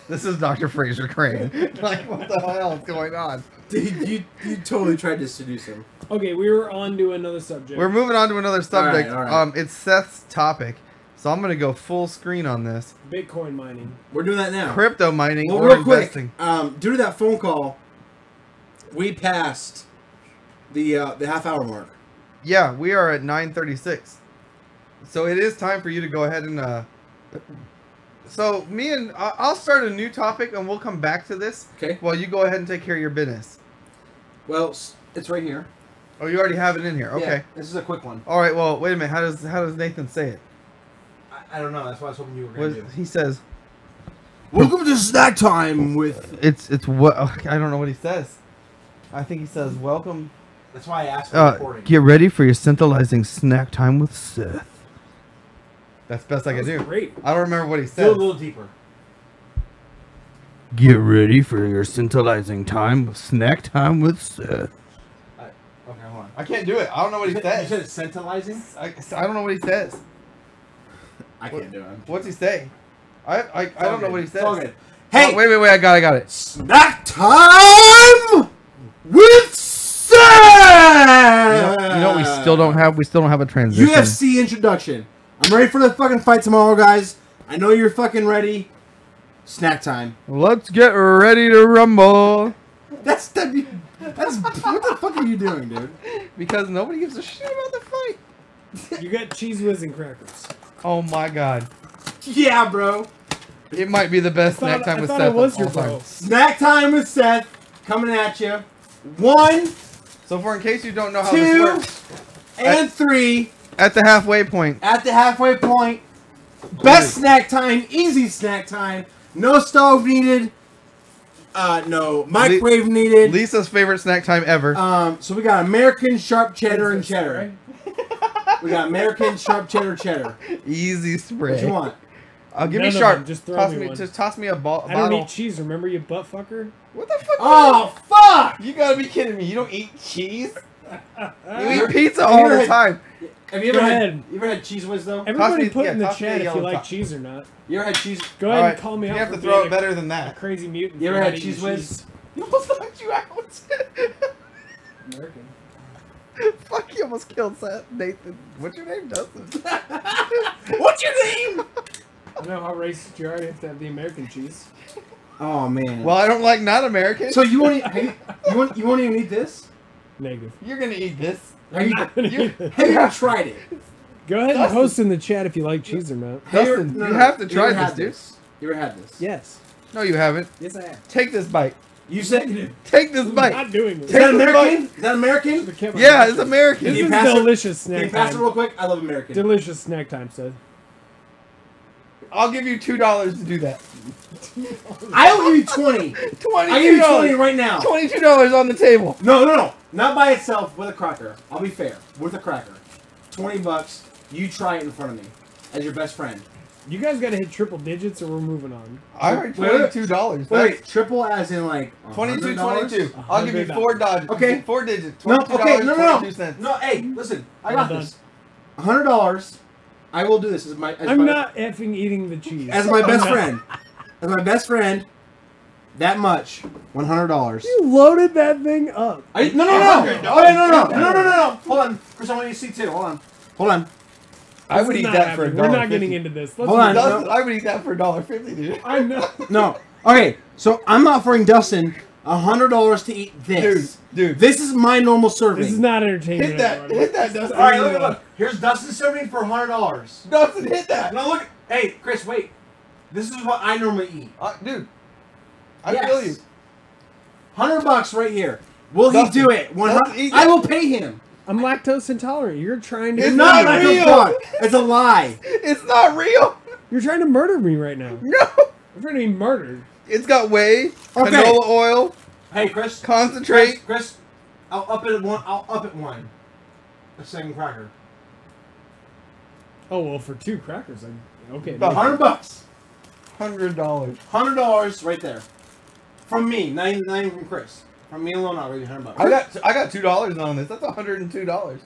This is Dr. Fraser Crane. Like, what the hell is going on?
Dude, you totally tried to seduce him.
Okay, we were on to another subject.
We're moving on to another subject.
All right.
It's Seth's topic, so I'm gonna go full screen on this.
Bitcoin mining.
We're doing that now.
Crypto mining
Well,
or
real quick,
investing.
due to that phone call, we passed the half-hour mark.
Yeah, we are at 9:36. So it is time for you to go ahead and. So I'll start a new topic and we'll come back to this.
Okay.
While you go ahead and take care of your business.
Well, it's right here.
Oh, you already have it in here. Okay.
Yeah, this is a quick one.
All right. Well, wait a minute. How does Nathan say it?
I don't know. That's why I was hoping you were
What,
going to do.
he says.
Welcome to Snack Time with.
It's what I don't know what he says. I think he says welcome.
That's why I asked for recording.
Get ready for your scintillating snack time with Seth. That's the best I
That
can
was
do.
great.
I don't remember what he
Go a
said.
little deeper.
Get ready for your scintillating time with snack time with Seth.
Okay, hold on.
I can't do it. I don't know what he
You
says.
said it's centralizing?
I don't know what he says.
I can't do it.
What's he say? I don't know what he says.
It's all good.
Hey,
Hey,
wait! I got it.
Snack Time with Seth!
You know, we still don't have a transition.
UFC introduction. I'm ready for the fucking fight tomorrow, guys. I know you're fucking ready. Snack time.
Let's get ready to rumble.
That's what the fuck are you doing, dude?
Because nobody gives a shit about the fight.
You got cheese whiz and crackers.
Oh my god.
Yeah, bro.
It might be the best snack time with
I
Seth
thought it was
of
your
all time.
bro.
Snack time with Seth coming at you. 1,
So for in case you don't know how
2,
this works,
and 3
at the halfway point,
at the halfway point. Best snack time, easy snack time. No stove needed. No microwave needed.
Lisa's favorite snack time ever.
So we got American sharp cheddar and cheddar. We got American sharp cheddar.
Easy
What
spray.
you want?
Give
None
me
of
sharp.
them, just throw
toss
me
me.
one.
Just toss me a ball.
I don't eat cheese. Remember, you butt fucker.
What the fuck?
Oh fuck!
You gotta be kidding me! You don't eat cheese? You
You're-
eat pizza
have
all
you ever
the
had-
time.
Have you
Go
ever had?
ahead.
You ever had Cheese Whiz though?
Everybody
me-
put
yeah,
in the
toss me a
chat if you
yellow
like
top.
cheese or not.
You ever had cheese?
Go ahead
All
and
right,
call me out.
You have
for
to throw
being
it better than
a
that.
crazy mutant.
You
for
ever had
not eating
Cheese Whiz?
cheese.
You almost knocked you out.
American.
Fuck, you almost killed Seth. Nathan. What's your name, Dustin?
What's your name?
I know how racist you are. You have to have the American cheese.
Oh man.
Well, I don't like not American.
so you won't eat, you won't even eat this?
Negative.
You're gonna eat this.
Have you,
You-
have you tried it?
Go ahead and
Dustin.
post in the chat if you like cheese or not.
Dustin, you have to
You
try
ever
this,
had
dude.
You ever had this?
Yes.
No, you haven't.
Yes, I have.
Take this bite.
You said.
Take this
I'm
bite.
not doing
Is
this.
Take
that
the
American? Is that American?
Yeah, it's American.
This
you
is
pass it?
delicious
Can you
snack
pass it
time.
real quick? I love American.
Delicious snack time, Seth.
I'll give you $2 to do that.
I'll give you 20. I'll give you 20
$22.
right now.
$22 on the table.
No. Not by itself, with a cracker. I'll be fair. With a cracker. $20. You try it in front of me. As your best friend.
You guys got to hit triple digits or we're moving on.
I heard
Wait,
$22.
Wait, triple as in like
22,
$100?
22. I'll give you
$100.
Okay.
4 digits.
No,
$22,
okay, no.
22 cents.
No, hey, listen. I
Well
got
done.
this. $100. I will do this as my.
I'm not effing eating the cheese.
As my
I'm
best
not.
friend. As my best friend. That much. $100.
You loaded that thing up.
No.
$100.
Okay, no. Hold on. Chris, I want you to see too. Hold on.
I
This
would
is
eat
not
that for
happening.
$1.50.
We're not getting into this. Let's
Hold on.
move
No.
I would eat that for $1.50, dude.
I know.
No. Okay, so I'm offering Dustin $100 to eat this.
Dude.
This is my normal serving.
This is not entertainment.
Hit that.
everybody.
Hit that, Dustin.
All right, look. Here's Dustin serving for $100.
Dustin, hit that.
No, look. Hey, Chris, wait. This is what I normally eat.
Dude. I
Yes.
feel you.
$100 right here. Will he
Dustin,
do it?
Dustin, eat
I
that.
will pay him.
I'm lactose intolerant. You're trying to.
It's
It's not
not
like
real.
a fraud. It's a lie.
It's not real.
You're trying to murder me right now.
No.
I'm trying to be murdered.
It's got whey,
Okay.
canola oil,
Hey, Chris.
concentrate.
Chris, I'll up it at one. A second cracker.
Oh well, for 2 crackers, okay.
The
$100.
$100.
$100 right there. From me, not even from Chris. From me alone, I'll give you $100.
I got $2 on this. That's $102.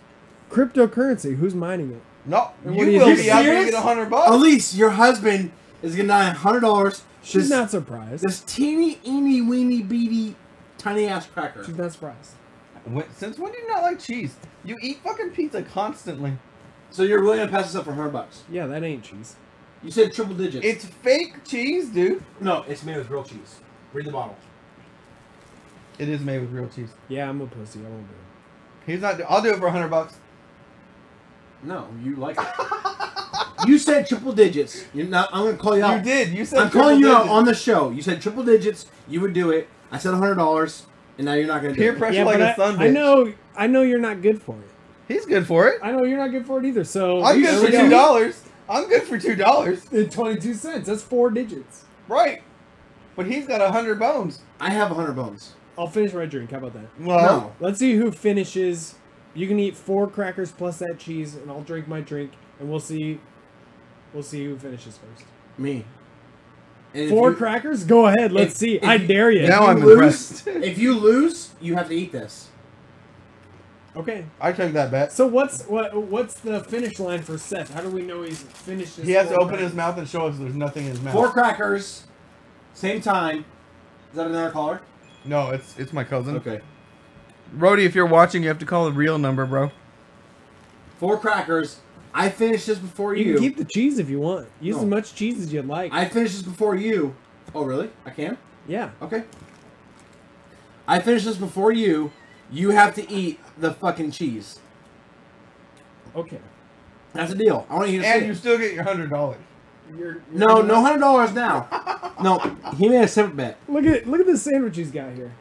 Cryptocurrency. Who's mining it?
No,
And
you
what do you
will
think?
be after you
serious?
get $100.
Elise, your husband is gonna die $100.
She's not surprised.
This teeny, eeny, weeny, beady, tiny ass cracker.
She's not surprised.
Since when do you not like cheese? You eat fucking pizza constantly.
So you're really gonna pass this up for $100?
Yeah, that ain't cheese.
You said triple digits.
It's fake cheese, dude.
No, it's made with real cheese. Read the bottle.
It is made with real cheese.
Yeah, I'm a pussy. I won't do it.
He's not. I'll do it for $100.
No, you like it. You said triple digits. You're not, I'm gonna call you out.
You did. You said.
I'm calling you out
triple
on the show. You said triple digits. You would do it. I said $100, and now you're not gonna do
Peer
it.
pressure
Yeah,
like
but
a son bitch.
I know you're not good for it.
He's good for it.
I know you're not good for it either. So
I'm
there
good
we
for
go.
$2. I'm good for $2.
22 cents. That's 4 digits.
Right. But he's got 100 bones.
I have 100 bones.
I'll finish my drink. How about that?
Well,
No.
Let's see who finishes. You can eat 4 crackers plus that cheese, and I'll drink my drink, and we'll see. We'll see who finishes first.
Me. And if
4
you-
crackers? Go ahead. Let's
if-
see.
if
I
you-
dare you.
now
you
I'm
lose-
impressed.
If you lose, you have to eat this.
Okay.
I took that bet.
So what's the finish line for Seth? How do we know he's finished his
He has to
4
open his
crackers?
mouth and show us there's nothing in his mouth.
4 crackers, same time. Is that another caller?
No, it's my cousin.
Okay.
Rody, if you're watching, you have to call the real number, bro.
4 crackers. I finished this before you.
You can keep the cheese if you want. Use
No.
as much cheese as you'd like.
I finished this before you. Oh, really? I can?
Yeah.
Okay. I finished this before you. You have to eat the fucking cheese.
Okay.
That's the deal. I want you to
And
see
you
it.
still get your $100.
You're
No, no $100 now. No, he made a separate bet.
Look at the sandwich he's got here.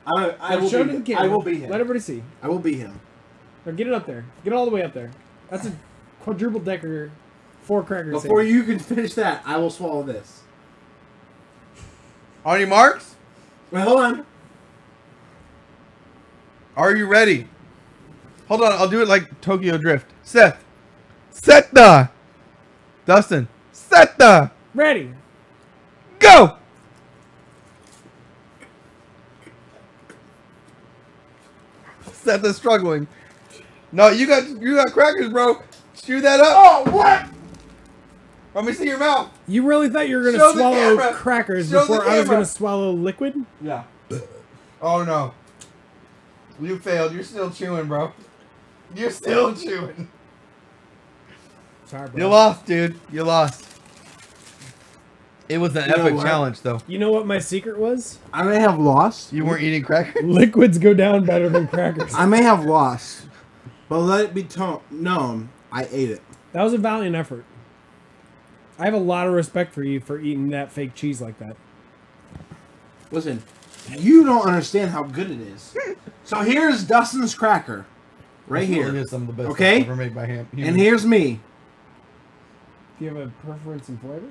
I will
Show it
be
to the
him.
camera.
I will be him.
Let everybody see.
I will be him.
Now get it up there. Get it all the way up there. That's a quadruple decker 4 cracker
Before
sandwich.
you can finish that, I will swallow this.
On your marks?
Wait, hold on.
Are you ready? Hold on, I'll do it like Tokyo Drift. Seth. Set the. Dustin. Set Set the
Ready.
go. Set the struggling. No, you got crackers, bro. Chew that up.
Oh, what?
Let me see your mouth.
You really thought you were
Show
gonna
the
swallow
camera.
crackers
Show the
before I was
camera.
gonna swallow liquid?
Yeah. Oh no. You failed. You're still chewing, bro. You're still chewing.
Sorry, bro.
You lost, dude. You lost. It was an
You know
epic
what?
challenge, though.
You know what my secret was?
I may have lost.
You weren't eating crackers?
Liquids go down better than crackers.
I may have lost. But let it be known, I ate it.
That was a valiant effort. I have a lot of respect for you for eating that fake cheese like that.
Listen, you don't understand how good it is. So here's Dustin's cracker. Right here.
It is some of the best
Okay?
stuff ever made by him.
And here's me.
Do you have a preference in flavor?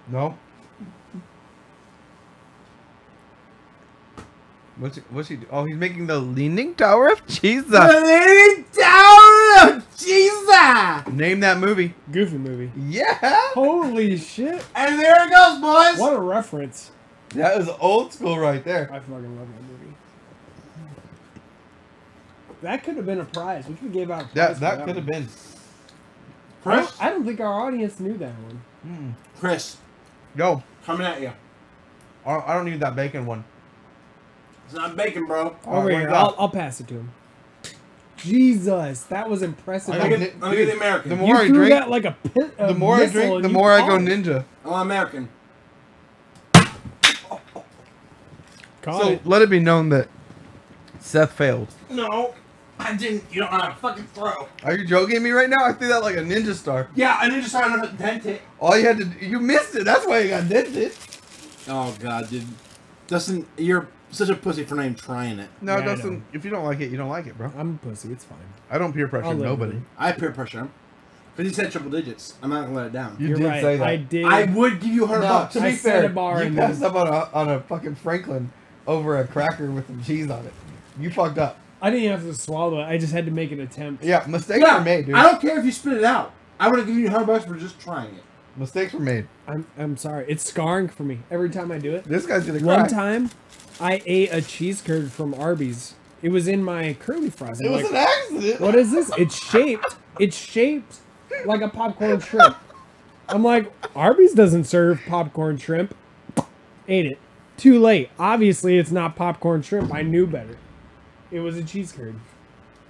No. What's he do? Oh, he's making the Leaning Tower of Jesus. Name that movie.
Goofy movie.
Yeah.
Holy shit.
And there it goes, boys.
What a reference.
That is old school right there.
I fucking love that movie. That could have been a prize. We could have gave out a prize.
That could have been.
Chris?
I don't think our audience knew that one.
Chris,
Yo,
coming at you.
I don't need that bacon one.
It's not bacon, bro.
Oh,
Over
my
here.
God.
I'll pass it to him. Jesus, that was impressive.
I
Let
go
me get
dude,
the American.
the
You
more I
threw
drink,
that like a
the more I drink, the more I go ninja.
I'm American.
Caught
So
it.
let it be known that Seth failed.
No, I didn't. You don't know how to fucking throw.
Are you joking me right now? I threw that like a ninja star.
Yeah, I just trying to dent it.
All you had to you missed it. That's why you got dented.
Oh, God, dude. Dustin, you're such a pussy for not even trying it.
No,
Yeah, I
Dustin,
know.
if you don't like it, you don't like it, bro.
I'm a pussy. It's fine.
I don't peer pressure
I'll live
nobody.
with it.
I peer pressure him. But he said triple digits. I'm not going to let it down.
You
You're
did
right.
say that.
I did.
I would give you $100.
No, to
I
be
set
fair,
a bar
you
and
passed
then-
up on a fucking Franklin over a cracker with some cheese on it. You fucked up.
I didn't even have to swallow it. I just had to make an attempt.
Yeah, mistakes
Yeah,
were made, dude.
I don't care if you spit it out. I would have given you $100 for just trying it.
Mistakes were made.
I'm sorry. It's scarring for me every time I do it.
This guy's gonna cry.
One time, I ate a cheese curd from Arby's. It was in my curly fries. I'm
It was
like,
an accident.
what is this? It's shaped like a popcorn shrimp. I'm like, Arby's doesn't serve popcorn shrimp. Ate it. Too late. Obviously, it's not popcorn shrimp. I knew better. It was a cheese curd.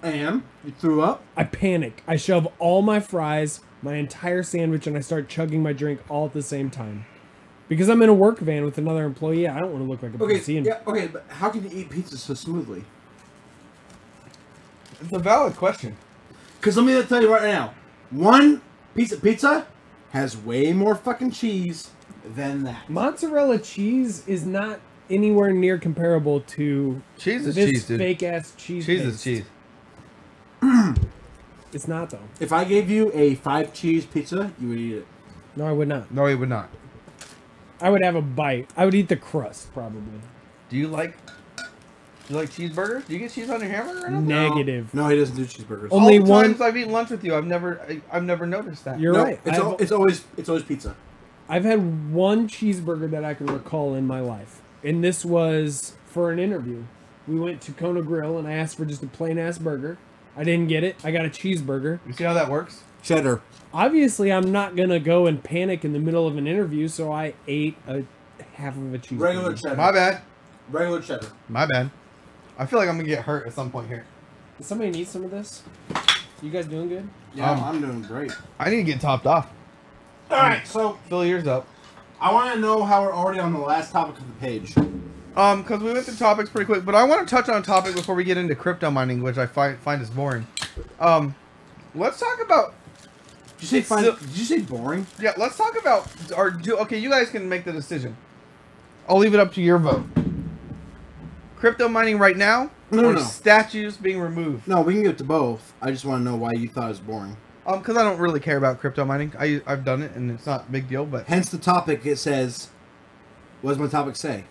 And you threw up?
I panic. I shove all my fries, my entire sandwich, and I start chugging my drink all at the same time. Because I'm in a work van with another employee, I don't want to look like a
Okay,
pussy. And
yeah, okay, but how can you eat pizza so smoothly?
It's a valid question.
Because let me tell you right now, one piece of pizza has way more fucking cheese than that.
Mozzarella cheese is not anywhere near comparable to
Cheese is
this
cheese, dude.
fake ass cheese.
Cheese is
paste.
cheese.
It's not though.
If I gave you a 5 cheese pizza, you would eat it.
No, I would not.
No, he would not.
I would have a bite. I would eat the crust probably.
Do you like cheeseburgers? Do you get cheese on your hamburger or nothing?
Negative.
No, he doesn't do cheeseburgers.
Only
All the
one.
times I've eaten lunch with you, I've never noticed that.
You're
No,
right.
It's always pizza.
I've had one cheeseburger that I can recall in my life, and this was for an interview. We went to Kona Grill, and I asked for just a plain ass burger. I didn't get it. I got a cheeseburger.
You see how that works?
Cheddar.
Obviously, I'm not gonna go and panic in the middle of an interview, so I ate a half of a cheeseburger.
Regular cheddar.
My bad.
Regular cheddar.
My bad. I feel like I'm gonna get hurt at some point here.
Does somebody need some of this? You guys doing good?
Yeah,
Um,
I'm doing great.
I need to get topped off.
Alright, so
Fill yours up.
I want to know how we're already on the last topic of the page.
Because we went through topics pretty quick, but I want to touch on a topic before we get into crypto mining, which I find is boring. Let's talk about.
Did you say fine?
So-
Did you say boring?
Yeah, let's talk about okay, you guys can make the decision. I'll leave it up to your vote. Crypto mining right now,
No,
or
no.
statues being removed?
No, we can get to both. I just want to know why you thought it was boring.
Because I don't really care about crypto mining. I've done it and it's not a big deal. But
Hence the topic. It says, what does my topic say?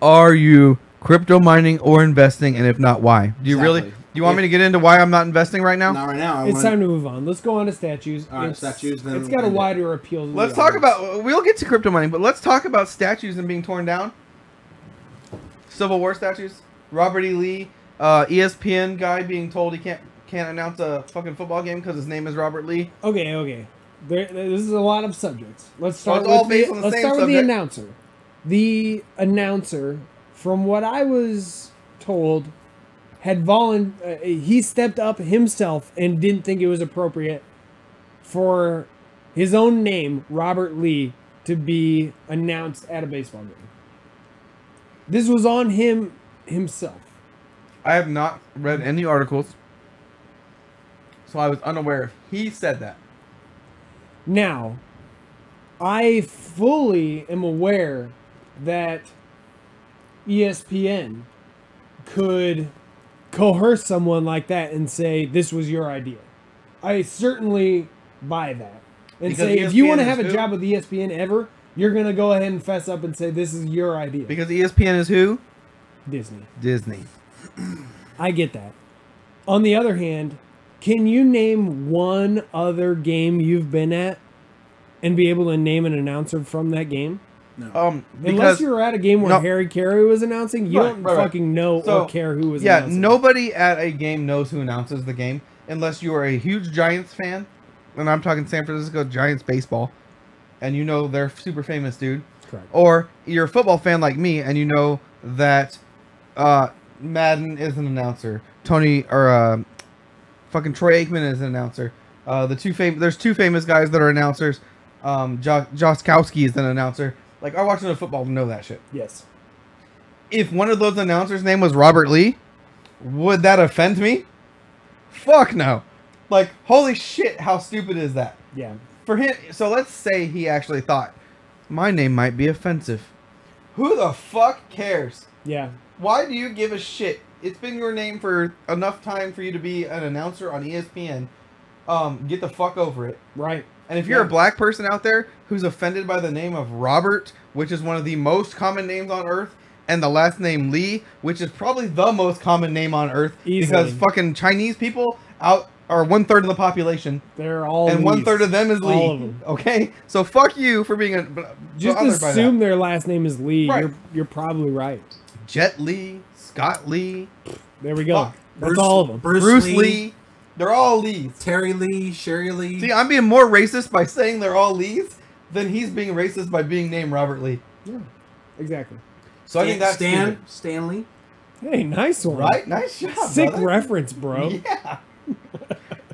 are you crypto mining or investing, and if not, why? Do you really?
Exactly.
Do you want me to get into why I'm not investing right now?
Not right now.
It's time to move on. Let's go on to statues.
All right, statues, then
It's
we'll
got a
end it.
wider appeal. To
Let's
the
talk
audience.
about. We'll get to crypto mining, but let's talk about statues and being torn down. Civil War statues. Robert E. Lee, ESPN guy being told he can't announce a fucking football game because his name is Robert Lee.
Okay. This is a lot of subjects. Let's start
it's all
with
based on the
let's
same
start with the
subject.
announcer. The announcer, from what I was told, had he stepped up himself and didn't think it was appropriate for his own name, Robert Lee, to be announced at a baseball game. This was on him himself.
I have not read any articles, so I was unaware if he said that.
Now, I fully am aware that ESPN could coerce someone like that and say, this was your idea. I certainly buy that. And
Because
say, if you
ESPN
want to
is
have a
who?
job with ESPN ever, you're going to go ahead and fess up and say, this is your idea.
Because ESPN is who?
Disney.
Disney.
I get that. On the other hand, can you name one other game you've been at and be able to name an announcer from that game?
Because
Unless you were at a game where
No.
Harry Carey was announcing, you
Right,
don't
right.
fucking know
So,
or care who was
yeah,
announcing.
nobody at a game knows who announces the game unless you are a huge Giants fan, and I'm talking San Francisco Giants baseball, and you know they're super famous, dude.
Correct.
Or you're a football fan like me, and you know that Madden is an announcer. Fucking Troy Aikman is an announcer. There's two famous guys that are announcers. Joskowski is an announcer. Like, I watch enough football to know that shit.
Yes.
If one of those announcers' name was Robert Lee, would that offend me? Fuck no. Like, holy shit, how stupid is that?
Yeah.
For him, so let's say he actually thought, my name might be offensive. Who the fuck cares?
Yeah.
Why do you give a shit? It's been your name for enough time for you to be an announcer on ESPN. Get the fuck over it.
Right.
And if you're
Yeah.
a black person out there who's offended by the name of Robert, which is one of the most common names on earth, and the last name Lee, which is probably the most common name on earth,
Easily.
because fucking Chinese people are 1/3 of the population,
They're all
and
Lees.
1/3 of them is Lee.
All of them.
Okay, so fuck you for being
Just
bothered by
assume their last name is Lee.
Right.
You're probably right.
that. Jet Lee, Scott Lee,
There we go.
Fuck.
That's all of them.
Bruce Lee. They're all Lees.
Terry Lee, Sherry Lee.
See, I'm being more racist by saying they're all Lees than he's being racist by being named Robert Lee.
Yeah. Exactly.
So I think that's stupid.
Stanley.
Hey, nice one.
Right? Nice job.
Sick
brother.
reference, bro.
Yeah.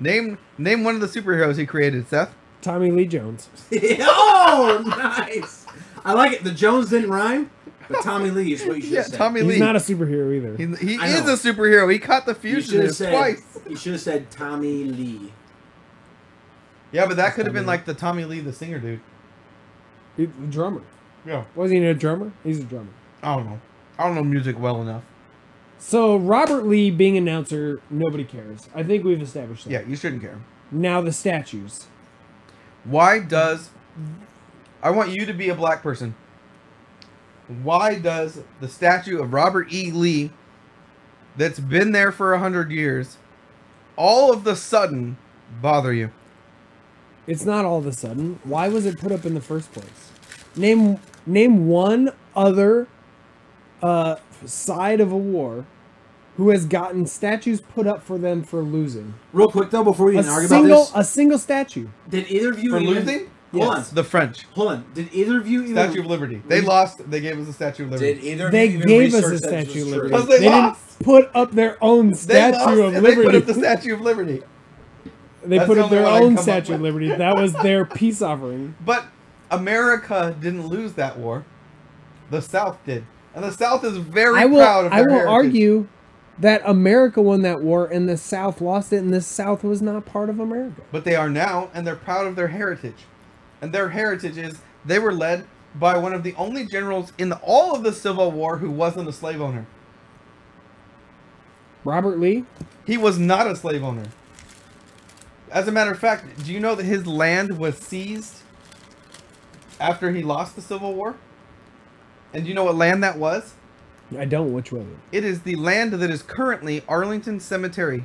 name one of the superheroes he created, Seth.
Tommy Lee Jones.
Oh, nice. I like it. The Jones didn't rhyme, but Tommy Lee is what you should
Yeah,
have said.
Tommy
He's
Lee.
not a superhero either.
He
I
is
know.
a superhero. He caught the
You should have
fugitive
said.
twice.
You should have said Tommy Lee.
Yeah, but that could have
Tommy
been
Lee.
like the Tommy Lee, the singer dude.
The drummer.
Yeah.
Wasn't he a drummer? He's a drummer.
I don't know. I don't know music well enough.
So Robert Lee being announcer, nobody cares. I think we've established that.
Yeah, you shouldn't care.
Now the statues.
Why does... I want you to be a black person. Why does the statue of Robert E. Lee, that's been there for 100 years, all of the sudden bother you?
It's not all of a sudden. Why was it put up in the first place? Name one other side of a war who has gotten statues put up for them for losing.
Real quick though, before we
A
even argue about this,
single statue.
did either of you
For
even,
losing?
Hold on,
Yes. The French.
hold on. Did either of you even?
Statue of Liberty. They lost. They gave us the Statue of Liberty.
Did either of
They
you even
gave us a
research that this
Statue of
was
Liberty.
true?
Because they
didn't
lost.
put up their own
They
Statue
lost,
of
and
Liberty.
They put up the Statue of Liberty.
They
That's
put
the
up their
only one I can
own
come up
Statue of
with.
Liberty. That was their peace offering.
But America didn't lose that war. The South did. And the South is very proud of
I
their
will
heritage.
argue that America won that war and the South lost it, and the South was not part of America.
But they are now, and they're proud of their heritage. And their heritage is they were led by one of the only generals in all of the Civil War who wasn't a slave owner.
Robert Lee?
He was not a slave owner. As a matter of fact, do you know that his land was seized after he lost the Civil War? And do you know what land that was?
I don't. Which was it?
It is the land that is currently Arlington Cemetery.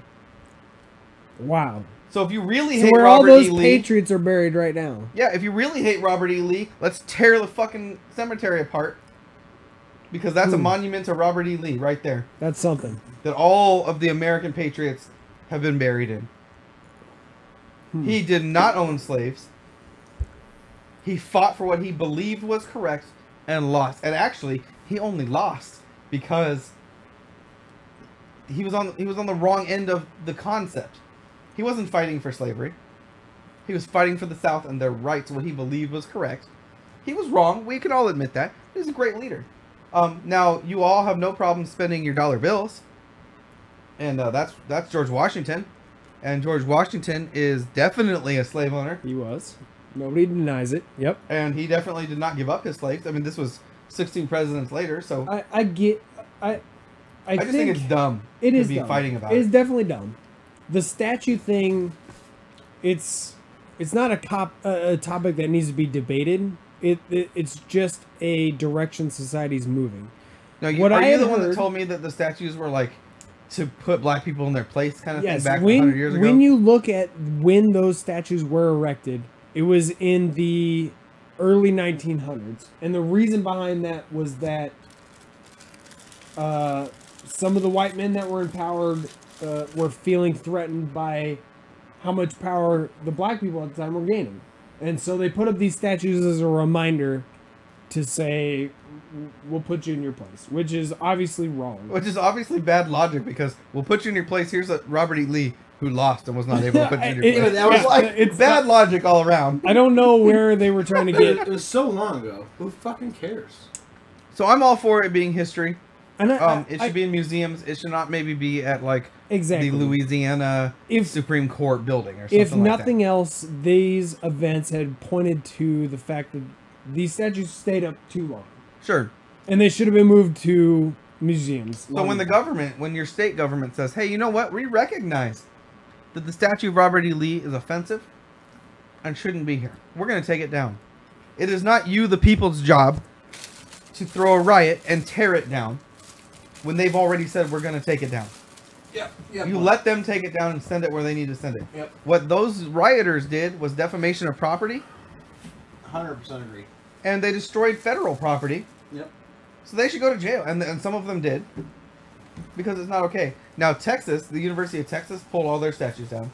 Wow.
So if you really
So
hate
where all
Robert
those
E. Lee,
patriots are buried right now.
yeah, if you really hate Robert E. Lee, let's tear the fucking cemetery apart. Because that's a monument to Robert E. Lee right there.
That's something.
That all of the American patriots have been buried in. He did not own slaves. He fought for what he believed was correct and lost. And actually, he only lost because he was on the wrong end of the concept. He wasn't fighting for slavery. He was fighting for the South and their rights, what he believed was correct. He was wrong. We can all admit that. He was a great leader. Now, you all have no problem spending your dollar bills. And that's George Washington. And George Washington is definitely a slave owner.
He was. Nobody denies it. Yep.
And he definitely did not give up his slaves. I mean, this was 16 presidents later, so...
I just
think it's dumb
to
be
dumb.
fighting about
It's
it.
definitely dumb. The statue thing, it's not a topic that needs to be debated. It's just a direction society's moving.
Now, are
What I
you
had
the one that
heard-
told me that the statues were like to put black people in their place kind of
Yes,
thing back 100 years ago?
when you look at when those statues were erected, it was in the early 1900s. And the reason behind that was that some of the white men that were empowered were feeling threatened by how much power the black people at the time were gaining. And so they put up these statues as a reminder to say, we'll put you in your place, which is obviously wrong.
Which is obviously bad logic because we'll put you in your place. Here's a Robert E. Lee who lost and was not able to put you in your
It-
place.
that was like-
It's bad logic all around.
I don't know where they were trying to
It
get.
was so long ago. Who fucking cares?
So I'm all for it being history.
And
It should be in museums. It should not maybe be at like
exactly
the Louisiana
If-
Supreme Court building or something
If
like
nothing
that.
else, these events had pointed to the fact that these statues stayed up too long,
Sure.
and they should have been moved to museums.
So when your state government says, hey, you know what? We recognize that the statue of Robert E. Lee is offensive and shouldn't be here. We're going to take it down. It is not you, the people's job, to throw a riot and tear it down when they've already said we're going to take it down.
Yep.
You let them take it down and send it where they need to send it.
Yep.
What those rioters did was defamation of property,
100% agree.
and they destroyed federal property.
Yep.
So they should go to jail, and some of them did, because it's not okay. Now Texas, the University of Texas, pulled all their statues down,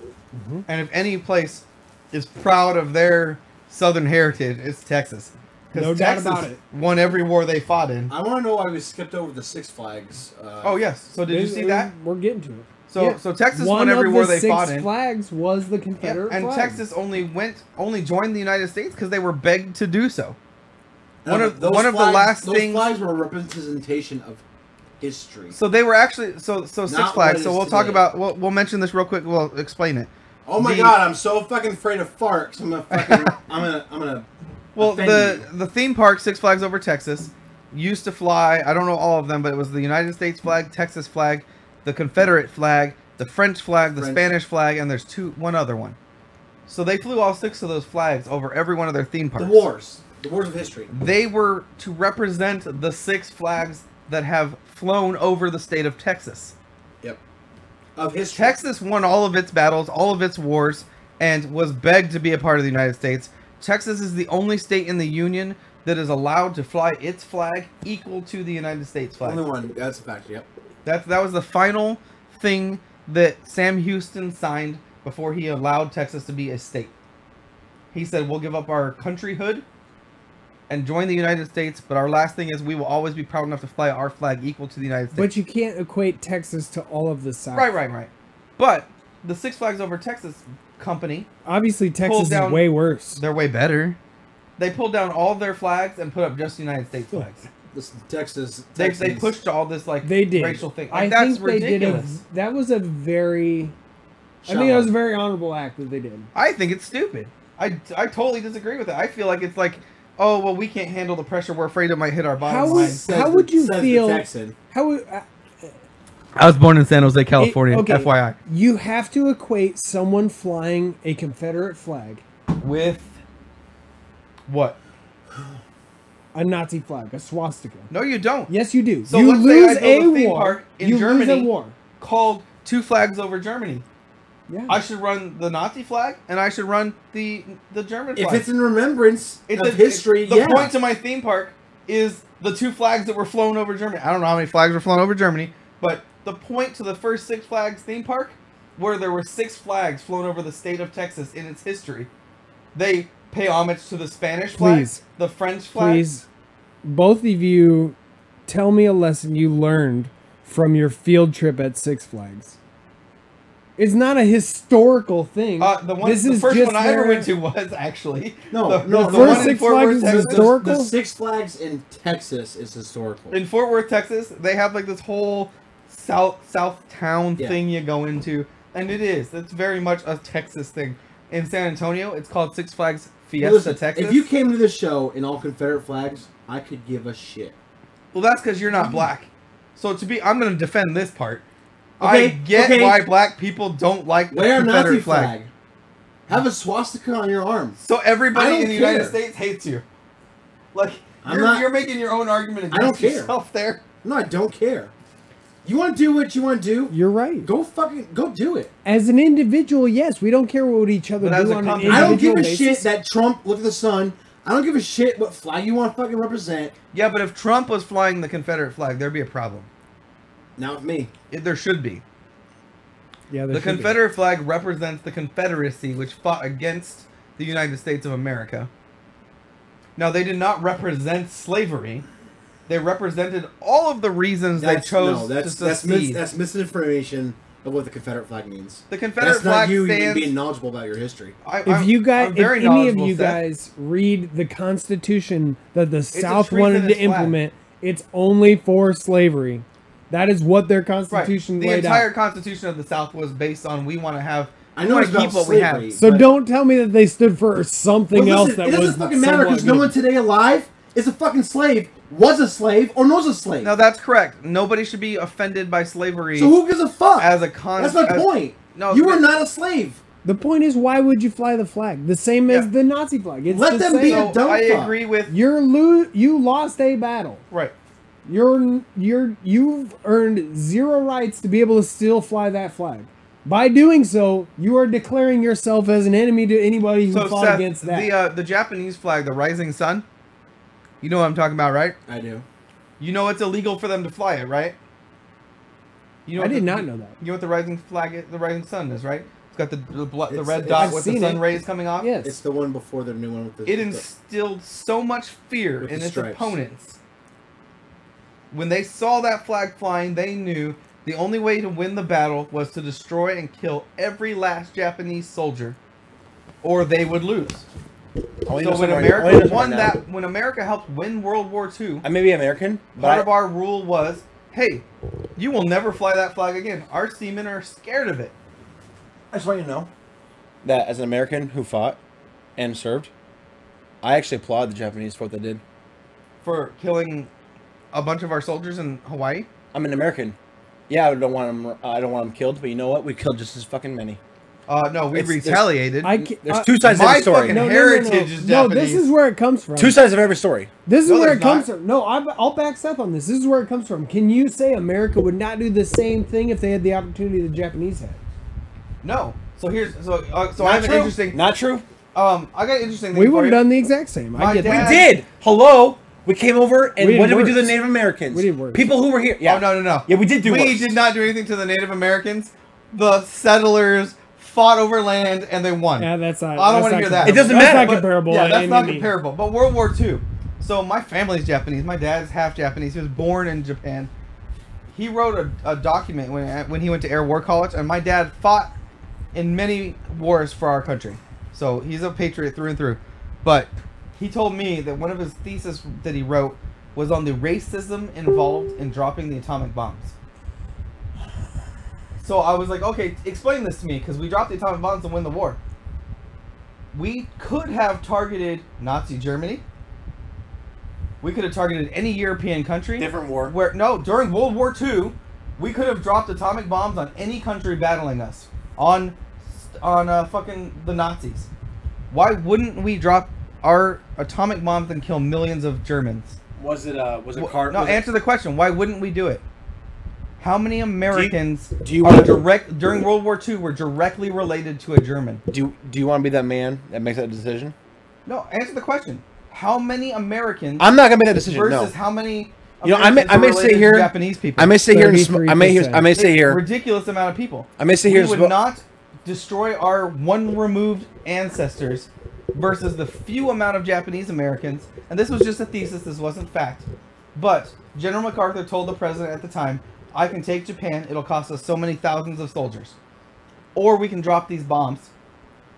and if any place is proud of their Southern heritage, it's Texas.
No
Because
doubt
Texas
about it.
won every war they fought in.
I want to know why we skipped over the Six Flags.
Oh yes. So did you see that?
We're getting to it.
So
Yeah.
so Texas
One
won every
of
war
the
they fought
Six
in.
Flags was the
Yeah,
Confederate
and
flag.
Texas only joined the United States because they were begged to do so.
No,
One of
those
the
flags-
last
those
things.
flags were a representation of history.
So they were actually Six
Not
Flags.
what
So
it
we'll
is
talk
today.
about we'll mention this real quick. We'll explain it.
Oh my
the-
god, I'm so fucking afraid of farts. I'm gonna fucking I'm gonna
Well,
offend you.
the theme park Six Flags Over Texas used to fly. I don't know all of them, but it was the United States flag, Texas flag, the Confederate flag, the French flag, the
French.
Spanish flag, and there's one other one. So they flew all 6 of those flags over every one of their theme parks.
The wars of history.
They were to represent the 6 flags that have flown over the state of Texas.
Yep. Of history.
Texas won all of its battles, all of its wars, and was begged to be a part of the United States. Texas is the only state in the Union that is allowed to fly its flag equal to the United States flag.
Only one. That's a fact. Yep.
That was the final thing that Sam Houston signed before he allowed Texas to be a state. He said, we'll give up our countryhood and join the United States, but our last thing is we will always be proud enough to fly our flag equal to the United States.
But you can't equate Texas to all of the South.
Right. But the Six Flags Over Texas company,
Obviously, Texas is
down-
way worse.
they're way better. They pulled down all of their flags and put up just United States flags.
This Texas.
They
Texans-
pushed all this like
They did.
racial thing.
I
Like, that's
think they
ridiculous.
did that was a very. I think that was a very honorable act that they did.
I think it's stupid. I totally disagree with it. I feel like it's like, oh well, we can't handle the pressure. We're afraid it might hit our bottom
How
line.
would- how would you
Says the
feel-
Texan.
How would
I was born in San Jose, California.
okay.
FYI.
you have to equate someone flying a Confederate flag?
With what?
a Nazi flag, a swastika.
No, you don't.
Yes, you do.
So
you
let's
lose
say I build a theme
war.
park in
you
Germany
lose a war.
called Two Flags Over Germany.
Yeah.
I should run the Nazi flag and I should run the German flag.
If it's in remembrance of history,
the point to my theme park is the two flags that were flown over Germany. I don't know how many flags were flown over Germany, but the point to the first Six Flags theme park, where there were 6 flags flown over the state of Texas in its history, they pay homage to the Spanish flag,
Please.
the French flag.
Please, both of you, tell me a lesson you learned from your field trip at Six Flags. It's not a historical thing.
The first one I ever went to was actually
No,
the
the
first
one in
Six
Fort
Flags
Worth,
is
Texas.
historical?
The Six Flags in Texas is historical.
In Fort Worth, Texas, they have like this whole south town
Yeah.
thing you go into, and it's very much a Texas thing. In San Antonio, it's called Six Flags Fiesta,
Listen,
Texas.
if you came to this show in all Confederate flags, I could give a shit.
Well, that's because you're not black. So I'm going to defend this part.
Okay,
I get
okay.
why black people don't like the
Wear a
Confederate
Nazi
flag.
flag. Have a swastika on your arm.
So
I
everybody
don't
in the United
care.
States hates you. Like,
I'm not-
you're making your own argument
I don't
against
care.
yourself there.
No, I don't care. You want to do what you want to do?
You're right.
Go do it.
As an individual, yes, we don't care what each other
But as
do
a
on an
company-
individual
I don't give a
basis.
shit that Trump look at the sun. I don't give a shit what flag you want to fucking represent.
Yeah, but if Trump was flying the Confederate flag, there'd be a problem.
Now with me.
There should be.
Yeah,
The Confederate flag represents the Confederacy, which fought against the United States of America. Now, they did not represent slavery. They represented all of the reasons they chose to secede.
That's misinformation of what the Confederate flag means.
The Confederate
That's not
flag
you
stands...
being knowledgeable about your history.
If
very
any of
knowledgeable,
you
Seth.
guys read the Constitution that the
a
South wanted to
treasonous flag.
implement, it's only for slavery. That is what their Constitution
The
laid
entire
out.
Constitution of the South was based on we want to have...
I
we
know
want
it's
to keep
about
what we have.
slavery.
So
but-
don't tell me that they stood for something
But
else
listen,
that
it
was
doesn't fucking matter because no
somewhat
one today alive is a fucking slave, was a slave, or knows a slave.
No, that's correct. Nobody should be offended by slavery
So who gives a fuck?
as a
That's my point.
No,
you were not a slave.
The point is, why would you fly the flag? The same as
Yeah.
the Nazi flag. It's
Let
the
them
same.
be
So
a dumb
I
fuck.
agree with...
You lost a battle.
Right.
You've earned 0 rights to be able to still fly that flag. By doing so, you are declaring yourself as an enemy to anybody who
So,
fought
Seth,
against that.
the Japanese flag, the rising sun, you know what I'm talking about, right?
I do.
You know it's illegal for them to fly it, right? You know
I
what
did
the-
not know that.
You know what the rising flag is, the rising sun is, right? It's got the
It's-
red dot
I've
with the
seen
sun
it.
rays coming off.
Yes.
It's the one before the new one with the...
It instilled so much fear
With
in
the
its
stripes.
opponents. When they saw that flag flying, they knew the only way to win the battle was to destroy and kill every last Japanese soldier, or they would lose.
Only
So
know
when
somewhere- only
America
know somewhere
won
now.
that, when America helped win World War II,
I may be American, but
part of our rule was, hey, you will never fly that flag again. Our seamen are scared of it.
I just want you to know that as an American who fought and served, I actually applaud the Japanese for what they did.
For killing a bunch of our soldiers in Hawaii?
I'm an American. Yeah, I don't want them killed, but you know what? We killed just as fucking many.
No, we
It's-
retaliated.
There's two sides to
my
every story.
fucking heritage is
No,
Japanese.
this is where it comes from.
Two sides of every story.
This is
No,
where
there's
it comes
not.
from. No, I'll back Seth on this. This is where it comes from. Can you say America would not do the same thing if they had the opportunity the Japanese had?
No. So here's so I
Not
have an
true.
interesting.
Not true.
I got an interesting thing
We
for
would have
you.
done the exact same. I
My
get
dad-
that.
We did. Hello. We came over and
We
what
did
did we do to
worse.
the Native Americans?
We did worse.
People who were here. Yeah.
Oh no.
Yeah, we did do
We
worse.
did not do anything to the Native Americans. The settlers fought over land and they won.
Yeah, that's not.
I don't
that's
want to
not
hear that.
comparable.
It doesn't
That's
matter,
not
but-
comparable.
Yeah, that's
in
not
any-
comparable. But World War II. So my family's Japanese. My dad's half Japanese. He was born in Japan. He wrote a document when he went to Air War College, and my dad fought in many wars for our country. So he's a patriot through and through. But he told me that one of his thesis that he wrote was on the racism involved in dropping the atomic bombs. So I was like, okay, explain this to me, because we dropped the atomic bombs to win the war. We could have targeted Nazi Germany. We could have targeted any European country.
Different war.
During World War II, we could have dropped atomic bombs on any country battling us. On fucking the Nazis. Why wouldn't we drop our atomic bombs and kill millions of Germans.
Was it
No, answer the question. Why wouldn't we do it? How many Americans during World War II were directly related to a German?
Do you want to be that man that makes that decision?
No, answer the question. How many Americans?
I'm not gonna make that decision.
Versus
no.
how many?
I may say here.
Japanese people.
I may say here. I may say here.
Ridiculous amount of people.
I may say here.
We would not destroy our one removed ancestors versus the few amount of Japanese Americans. And this was just a thesis. This wasn't fact. But General MacArthur told the president at the time, "I can take Japan. It'll cost us so many thousands of soldiers, or we can drop these bombs.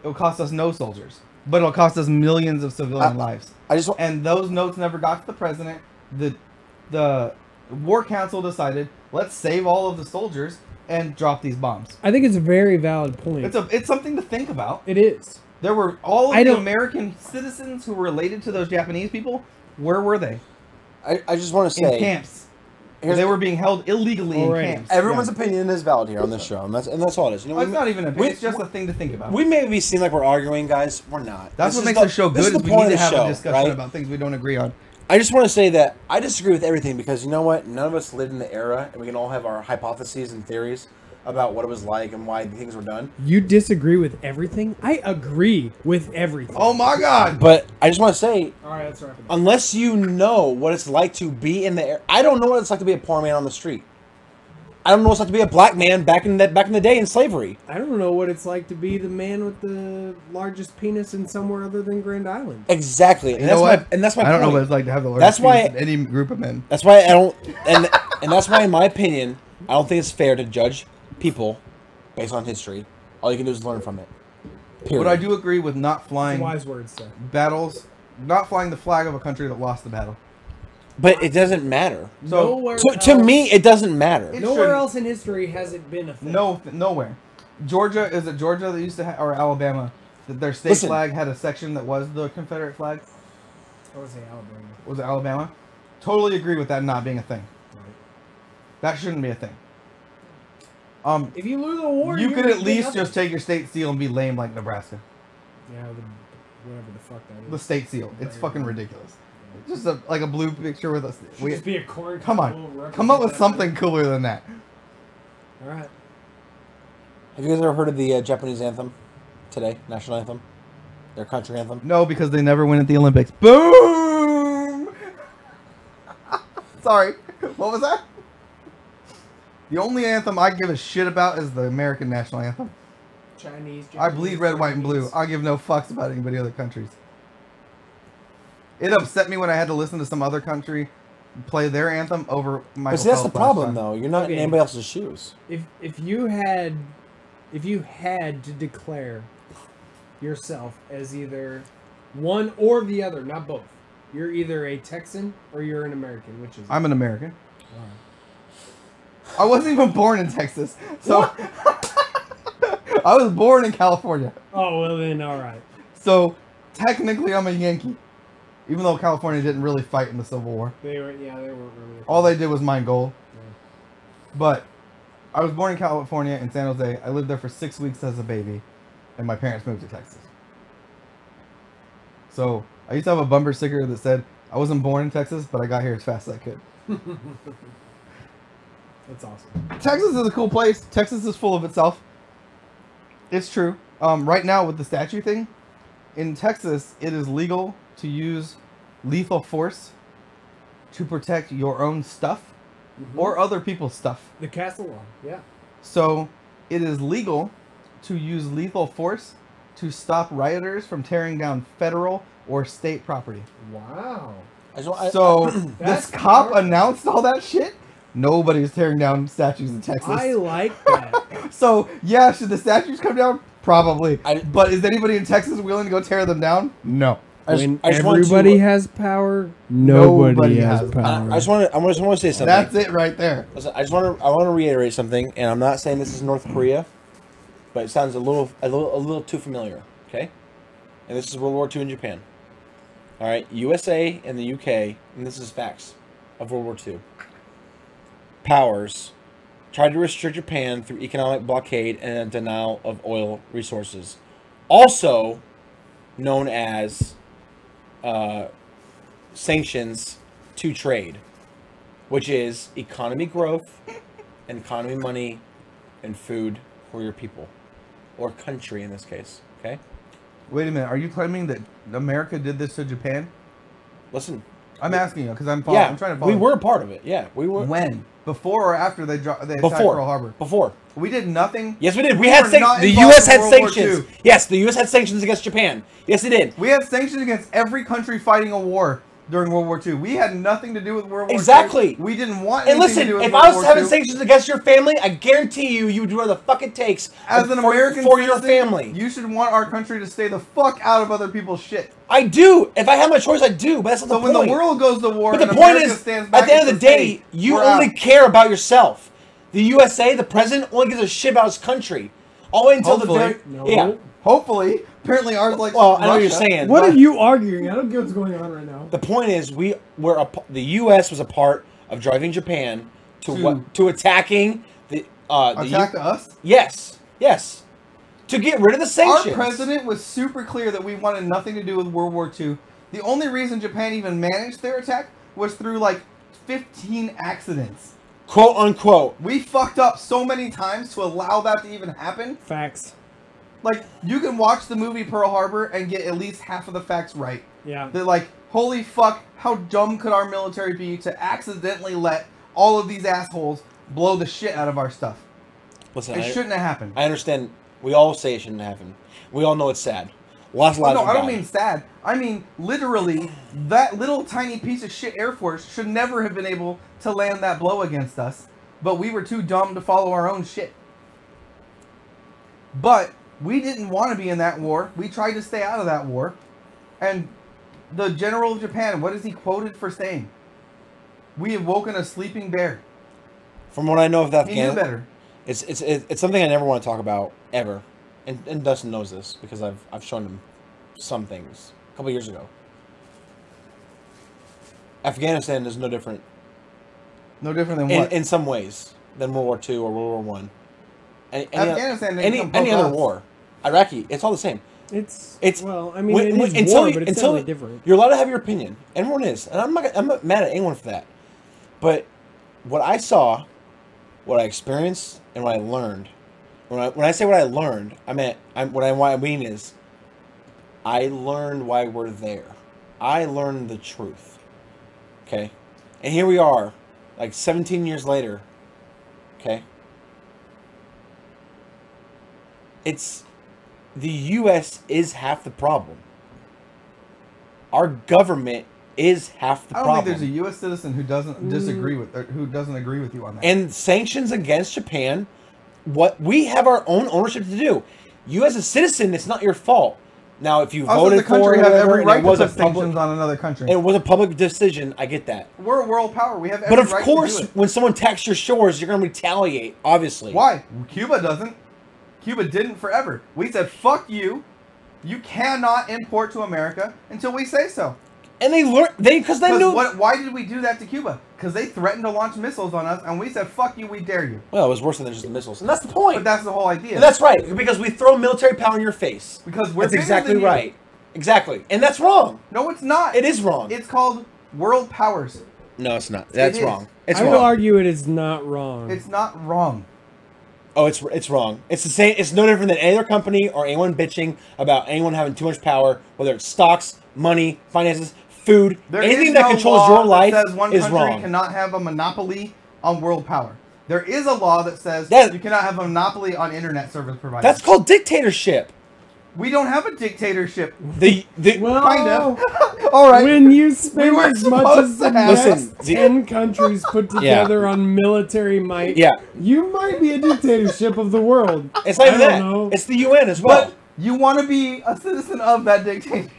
It'll cost us no soldiers." But it'll cost us millions of civilian lives. And those notes never got to the president. The War Council decided, let's save all of the soldiers and drop these bombs.
I think it's a very valid point.
It's something to think about.
It is.
There were all of the American citizens who were related to those Japanese people. Where were they?
I just want to say
in camps. They were being held illegally in camps.
Everyone's opinion is valid here on this show, and that's all it is. You know,
it's not even an opinion. It's just a thing to think about.
We may seem like we're arguing, guys. We're not.
That's what makes the show good. Is we need to have a discussion about things we don't agree on.
I just want to say that I disagree with everything because you know what? None of us lived in the era, and we can all have our hypotheses and theories about what it was like and why things were done.
You disagree with everything? I agree with everything.
Oh my God!
But I just want to say,
all right, that's right.
Unless you know what it's like to be in the era, I don't know what it's like to be a poor man on the street. I don't know what it's like to be a black man back in the day in slavery.
I don't know what it's like to be the man with the largest penis in somewhere other than Grand Island.
Exactly, and that's my.
I don't know what it's like to have the largest penis in any group of men.
That's why I don't, and that's why, in my opinion, I don't think it's fair to judge people based on history. All you can do is learn from it.
Period. But I do agree with not flying
wise words, sir.
Battles, not flying the flag of a country that lost the battle.
But it doesn't matter.
So
to me, it doesn't matter.
Nowhere else in history has it been a thing.
Nowhere. Georgia, is it Georgia that used to have, or Alabama, that their state flag had a section that was the Confederate flag?
I would say Alabama.
Was it Alabama? Totally agree with that not being a thing.
Right.
That shouldn't be a thing.
If you lose the war,
you could at least just take your state seal and be lame like Nebraska.
Yeah, whatever the fuck that is.
The state seal. It's fucking ridiculous. Just like a blue picture with us.
Just be a corn.
Come on, come up with something cooler than that.
All right.
Have you guys ever heard of the Japanese anthem today? National anthem, their country anthem.
No, because they never win at the Olympics. Boom. Sorry, what was that? The only anthem I give a shit about is the American national anthem.
Chinese.
I bleed red, white, and blue. I give no fucks about anybody other countries. It upset me when I had to listen to some other country play their anthem over my.
But see, that's the problem, though. You're not in anybody else's shoes.
If you had to declare yourself as either one or the other, not both, you're either a Texan or you're an American. Which is
I'm an American. I wasn't even born in Texas, so I was born in California.
Oh well, then all right.
So technically, I'm a Yankee, even though California didn't really fight in the Civil War.
They weren't really.
All they did was mine gold.
Yeah.
But I was born in California in San Jose. I lived there for 6 weeks as a baby, and my parents moved to Texas. So I used to have a bumper sticker that said I wasn't born in Texas, but I got here as fast as I could.
That's awesome.
Texas is a cool place. Texas is full of itself. It's true. Right now with the statue thing, in Texas, it is legal to use lethal force to protect your own stuff or other people's stuff.
The castle law, yeah.
So it is legal to use lethal force to stop rioters from tearing down federal or state property.
Wow.
So this cop announced all that shit. Nobody's tearing down statues in Texas.
I like that.
So, yeah, should the statues come down? Probably. But is anybody in Texas willing to go tear them down? No.
When everybody has power, nobody has power.
I just want to say something.
That's it right there.
Listen, I want to reiterate something, and I'm not saying this is North Korea, but it sounds a little too familiar. Okay, and this is World War II in Japan. All right, USA and the UK, and this is facts of World War II. Powers tried to restrict Japan through economic blockade and a denial of oil resources, also known as sanctions to trade, which is economy growth and economy money and food for your people or country in this case. Okay.
Wait a minute. Are you claiming that America did this to Japan?
Listen,
I'm asking you because I'm following.
yeah,
I'm trying to follow.
we were a part of it. Yeah, we were.
When? Before or after they attacked
Before.
Pearl Harbor?
Before.
We did nothing.
Yes, we did.
We
We had
were not
the
involved
U.S.
in
had
World War
sanctions.
II.
Yes, the U.S. had sanctions against Japan. Yes, it did.
We had sanctions against every country fighting a war during World War II. We had nothing to do with World War
Exactly.
II. We didn't want
And
anything
listen,
to do with
if
World
I was
War
having
II.
sanctions against your family, I guarantee you would do whatever the fuck it takes
As an
for,
American
for your
citizen,
family.
you should want our country to stay the fuck out of other people's shit.
I do. If I had my choice, I do. But that's not
So
the
when
point.
the world goes to war,
But the
and
point
America
is,
stands back
at the end of
and
the
says,
day,
"Hey,
you
we're
only
out."
care about yourself. The USA, the president, only gives a shit about his country. All the way until
Hopefully.
the very
No.
yeah.
Hopefully, apparently ours likes
Well, I know what you're
Russia.
saying.
What
but
are you arguing? I don't get what's going on right now.
The point is, the U.S. was a part of driving Japan to attacking the
Attack us?
Yes, to get rid of the sanctions.
Our president was super clear that we wanted nothing to do with World War II. The only reason Japan even managed their attack was through like 15 accidents.
Quote unquote.
We fucked up so many times to allow that to even happen.
Facts.
Like, you can watch the movie Pearl Harbor and get at least half of the facts right.
Yeah.
They're like, holy fuck, how dumb could our military be to accidentally let all of these assholes blow the shit out of our stuff?
Listen,
It shouldn't have happened.
I understand. We all say it shouldn't happen. We all know it's sad. Lots of lives.
No,
have
I don't
died.
mean sad. I mean, literally, that little tiny piece of shit Air Force should never have been able to land that blow against us. But we were too dumb to follow our own shit. But we didn't want to be in that war. We tried to stay out of that war. And the general of Japan, what is he quoted for saying? We have woken a sleeping bear.
From what I know of
He knew
Afghanistan,
better.
it's something I never want to talk about ever, and Dustin knows this because I've shown him some things a couple years ago. Afghanistan is no different.
No different than what?
In some ways than World War II or World War One.
Afghanistan didn't come
any
poke
other
us.
war, Iraqi, it's all the same.
It's
It's
well, I mean,
when-
it
when-
is war, but it's definitely different.
You're allowed to have your opinion. Everyone is, and I'm not mad at anyone for that. But what I saw, what I experienced, and what I learned. When I say what I learned, what I mean is, I learned why we're there. I learned the truth. Okay, and here we are, like 17 years later. Okay. It's the U.S. is half the problem. Our government is half the
I don't
problem.
think there's a U.S. citizen who doesn't disagree with, or who doesn't agree with you on that.
And sanctions against Japan, what we have our own ownership to do. You as a citizen, it's not your fault. Now, if you
Also,
voted
the country
for it,
has
or whatever,
every
and
right
it
to
was a
put sanctions
public,
on another country.
it was a public decision. I get that.
We're a world power. We have every
But of
right
course,
to do it.
when someone attacks your shores, you're going to retaliate. Obviously.
Why? Cuba doesn't. Cuba didn't forever. We said, fuck you. You cannot import to America until we say so.
And they learned because they knew.
Why did we do that to Cuba? Because they threatened to launch missiles on us, and we said, fuck you, we dare you.
Well, it was worse than just the missiles, and that's the point.
But that's the whole idea.
And that's right, because we throw military power in your face.
Because we're
That's
bigger
exactly
than you.
right. Exactly, and that's wrong.
No, it's not.
It is wrong.
It's called world powers.
No, it's not. That's
is.
wrong. It's
I
wrong.
will argue it is not wrong.
It's not wrong.
Oh, it's wrong. It's the same. It's no different than any other company or anyone bitching about anyone having too much power, whether it's stocks, money, finances, food,
There
anything
is
that
no
controls
law
your life
that says one
is
country
wrong.
cannot have a monopoly on world power. There is a law that says
That-
you cannot have a monopoly on internet service providers.
That's called dictatorship.
We don't have a dictatorship.
The
well,
Kind of. All right.
when you spend
were
as much
supposed
as the
to have-
next
Listen, the-
10 countries put together on military might,
Yeah.
you might be a dictatorship of the world.
It's not even
I
that.
don't know.
It's the UN as well.
But you want to be a citizen of that dictatorship.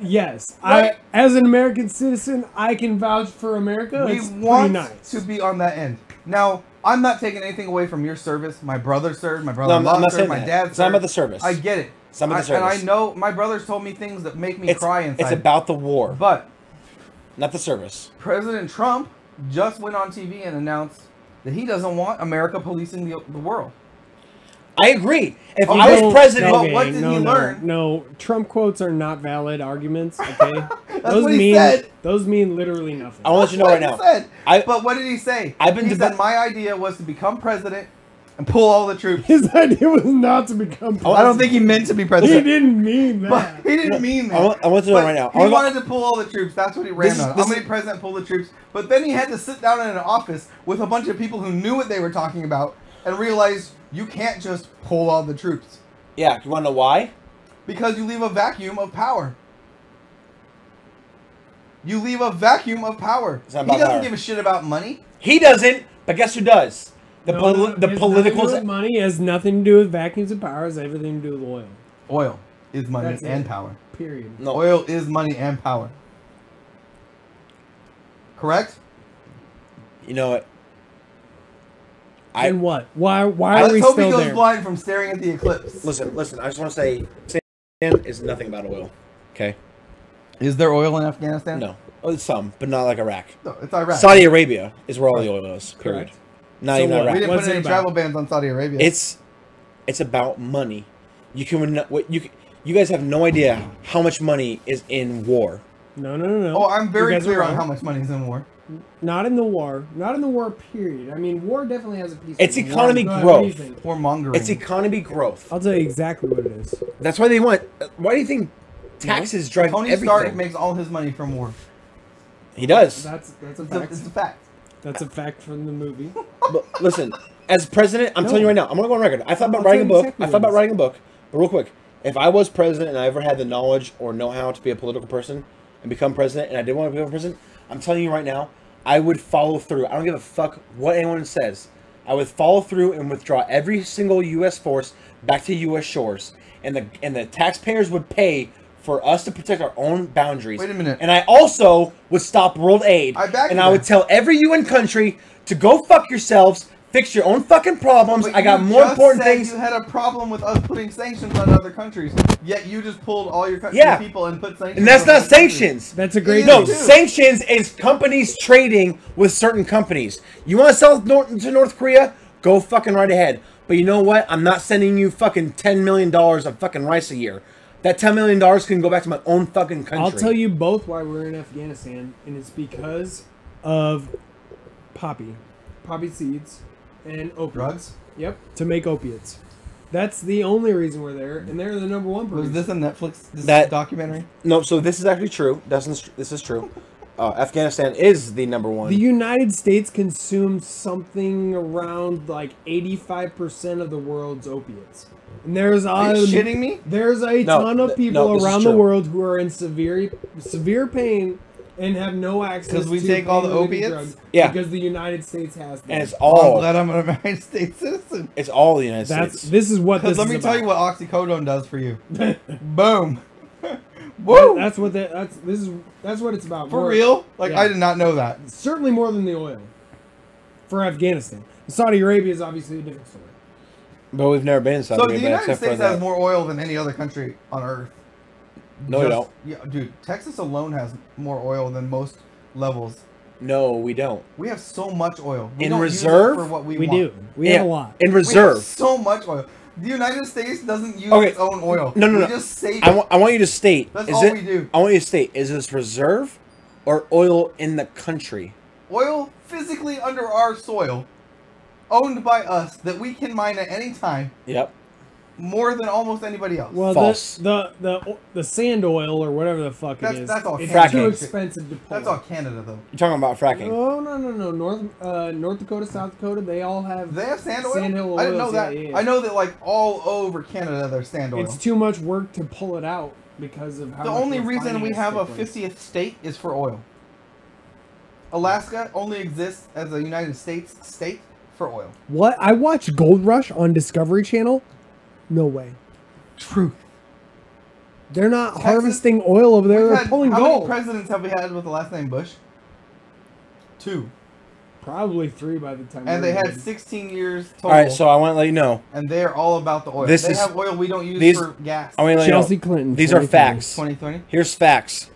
Yes,
Right.
as an American citizen, I can vouch for America.
We
It's
want
pretty nice.
to be on that end. Now, I'm not taking anything away from your service. My brother served. My
No,
brother-in-law
I'm not
served.
saying
My
that.
dad
It's not
served.
about the service.
I get it.
It's not about the
And I
service.
know my brother's told me things that make me cry inside.
It's about the war,
But
not the service.
President Trump just went on TV and announced that he doesn't want America policing the world.
I agree. If
Oh,
I was
no,
president,
no, what did he learn?
No, Trump quotes are not valid arguments. Okay,
That's what he said.
Those mean literally nothing.
I want to let you know right
That's
now.
what he said.
I-
But what did he say?
I've been
he said
deba-
my idea was to become president and pull all the troops.
His idea was not to become president.
I don't think he meant to be
He
president.
didn't mean
But
that.
he didn't mean that.
I want to know
But
right now.
He wanted to pull all the troops. That's what he ran on. I'm going to be president, pull the troops. But then he had to sit down in an office with a bunch of people who knew what they were talking about and realize you can't just pull all the troops.
Yeah, you want to know why?
Because you leave a vacuum of power. You leave a vacuum of power.
It's not
He
about
doesn't
power.
give a shit about money.
He doesn't, but guess who does? The
No,
the
it has
political.
nothing to do with money has nothing to do with vacuums of power. Has everything to do with oil.
Oil is money
That's
and
it.
power.
Period.
No,
Oil is money and power. Correct?
you know what?
And what? Why are
Let's
we
hope he
still
goes
there?
blind from staring at the eclipse.
Listen. I just want to say, Afghanistan is nothing about oil. Okay.
Is there oil in Afghanistan?
No, oh, some, but not like Iraq.
No, it's Iraq.
Saudi Arabia is where all the oil is. Period.
Correct.
Not
So
even
what?
We
Iraq.
didn't
What's
put
it
any
about?
travel bans on Saudi Arabia.
It's about money. You can what you guys have no idea how much money is in war.
No.
Oh, I'm very
You guys are
clear on
wrong.
how much money is in war.
Not in the war. Not in the war. Period. I mean, war definitely has a piece.
It's
of it.
economy
Go ahead, what do you
growth.
think?
War mongering.
It's economy growth.
I'll tell you exactly what it is.
That's why they want. Why do you think taxes drive
Tony
everything?
Stark makes all his money from war.
He does.
That's a
It's a,
fact.
it's a fact.
That's a fact from the movie.
But listen, as president, I'm
No.
telling you right now, I'm gonna go on record. I thought about
I'll
writing a
tell you
book.
exactly
I thought
what
about
it is.
writing a book. But real quick, if I was president and I ever had the knowledge or know-how to be a political person and become president, and I did want to become president, I'm telling you right now, I would follow through. I don't give a fuck what anyone says. I would follow through and withdraw every single U.S. force back to U.S. shores, and the taxpayers would pay for us to protect our own boundaries.
Wait a minute.
And I also would stop world aid.
I back
and
you
I would
there.
tell every UN country to go fuck yourselves, fix your own fucking problems.
But
I got
you
more
just
important
said
things.
You had a problem with us putting sanctions on other countries, yet you just pulled all your
Yeah.
people and put sanctions.
And that's
on
not
other countries.
sanctions.
That's a great.
No,
too.
sanctions is companies trading with certain companies. You want to sell to North Korea? Go fucking right ahead. But you know what? I'm not sending you fucking $10 million of fucking rice a year. That $10 million can go back to my own fucking country.
I'll tell you both why we're in Afghanistan, and it's because of poppy seeds, and opiates.
Drugs?
Yep, to make opiates. That's the only reason we're there, and they're the number one
Was
producer.
this a Netflix
That-
documentary?
No, so this is actually true. This is true. Afghanistan is the number one.
The United States consumes something around like 85% of the world's opiates. And there's
Are you shitting me?
There's a
No,
ton of
th-
people
no, this is
around the
true.
world who are in severe pain and have no access
'Cause we
to
take all the
pain-relieving
opiates?
drugs
Yeah.
because the United States has them.
and it's
Oh, I'm
all
glad I'm an United States citizen.
it's all the United
That's
States.
this is what this
Because let me
is
tell
about.
you what oxycodone does for you. Boom. Woo!
That's what that's what it's about.
For
More-
real? Like,
yeah.
I did not know that.
Certainly more than the oil for Afghanistan. Saudi Arabia is obviously a different story.
But we've never been in Saudi
So the
Arabia
United
except for
States has
that.
more oil than any other country on Earth.
No, we don't.
Yeah, dude. Texas alone has more oil than most levels.
No, we don't.
We have so much oil. We
In
don't use it
reserve?
for what we
We
want.
do. We
Yeah,
have a lot.
in
We have
reserve.
so much oil. The United States doesn't use
Okay.
its own oil.
No, no,
we
no.
just save
I
it.
want you to state.
That's
is
all
it,
we do.
I want you to state. Is this reserve or oil in the country?
Oil physically under our soil, owned by us, that we can mine at any time,
Yep.
more than almost anybody else.
Well,
False.
the sand oil or whatever the fuck
That's-
it is.
that's all
it's
fracking.
too expensive to pull.
That's all Canada, though.
You're talking about fracking.
Oh no! North Dakota, South Dakota, they all have.
They have sand oil?
Sandhill
I didn't know
oils,
that.
yeah.
I know that, like, all over Canada, there's sand oil.
It's too much work to pull it out because of how.
The
much
only reason
refining
we
has
have
to
a
take place.
50th state is for oil. Alaska only exists as a United States state for oil.
What? I watched Gold Rush on Discovery Channel. No way.
Truth.
They're not
Texas-
harvesting oil over there.
We've
They're
had,
pulling
how
gold.
many presidents have we had with the last name Bush? 2.
Probably 3 by the time.
And
we're
they had
done.
16 years total.
All right, so I want to let you know.
And they're all about the oil.
This
they
is-
have oil we don't use
these-
for gas.
I want to let you
Chelsea
know.
Clinton.
These are
2020.
facts.
2020?
Here's facts.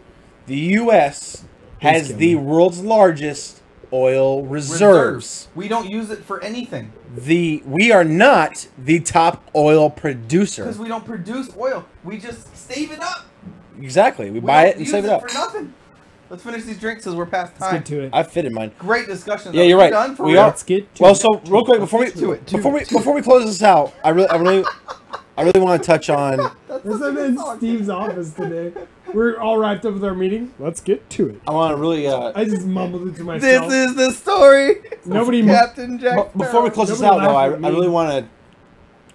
The U.S. has
kill
the
me.
world's largest oil reserves.
We don't use it for anything
We are not the top oil producer.
because we don't produce oil. We just save it up.
Exactly. We
We
buy
don't
it and
use
save it up.
for nothing. Let's finish these drinks because we're past
Let's
time.
get to it.
I fitted mine.
Great discussion.
Yeah,
though.
you're
We're
right.
Done for
We
real.
are.
Let's get to
Well,
it.
so real quick before we
To it.
before we close this out, I really want to touch on.
As I'm in Steve's office today. We're all wrapped up with our meeting. Let's get to it.
I want to really.
I just mumbled it to
This
myself.
is the story.
Nobody
of Captain Jack.
Before we close this
Nobody
out, though,
laughed at
I
me.
really want to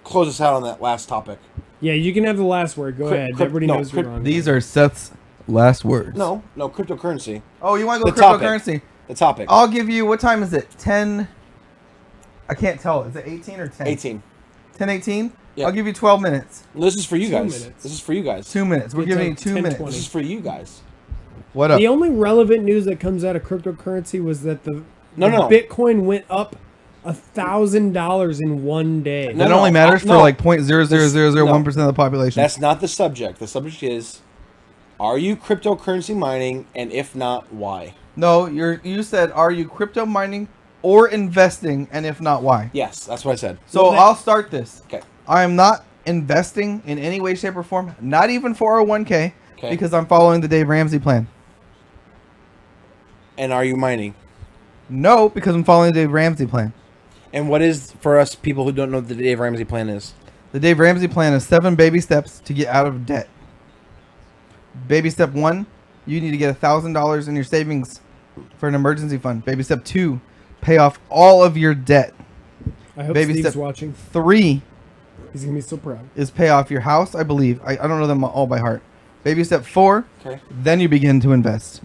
close this out on that last topic.
Yeah, you can have the last word. Go ahead. Everybody
no,
knows you're wrong.
These are Seth's last words.
No, cryptocurrency.
Oh, you want to go
The topic.
cryptocurrency?
The topic.
I'll give you. What time is it? 10. I can't tell. Is it 18 or 10?
18.
10, 18?
Yeah.
I'll give you 12 minutes.
This is for you
2
guys.
minutes.
This is for you guys.
2 minutes. We're
It's
giving you
like
2
10,
minutes.
20.
This is for you guys.
What up?
The only relevant news that comes out of cryptocurrency was that the
No.
Bitcoin went up $1,000 in one day.
No,
That only matters for
no.
like 0.00001% of the population.
That's not the subject. The subject is, are you cryptocurrency mining, and if not, why?
No, you said, are you crypto mining or investing, and if not, why?
Yes, that's what I said.
So
Well, that-
I'll start this.
Okay.
I am not investing in any way, shape, or form, not even 401k,
Okay.
because I'm following the Dave Ramsey plan.
And are you mining?
No, because I'm following the Dave Ramsey plan.
And what is, for us people who don't know what the Dave Ramsey plan is?
The Dave Ramsey plan is 7 baby steps to get out of debt. Baby step 1, you need to get $1,000 in your savings for an emergency fund. Baby step 2, pay off all of your debt.
I hope
Baby
Steve's
step-
watching.
3
He's going to be so proud.
is pay off your house, I believe. I don't know them all by heart. Baby step 4,
Okay.
then you begin to invest.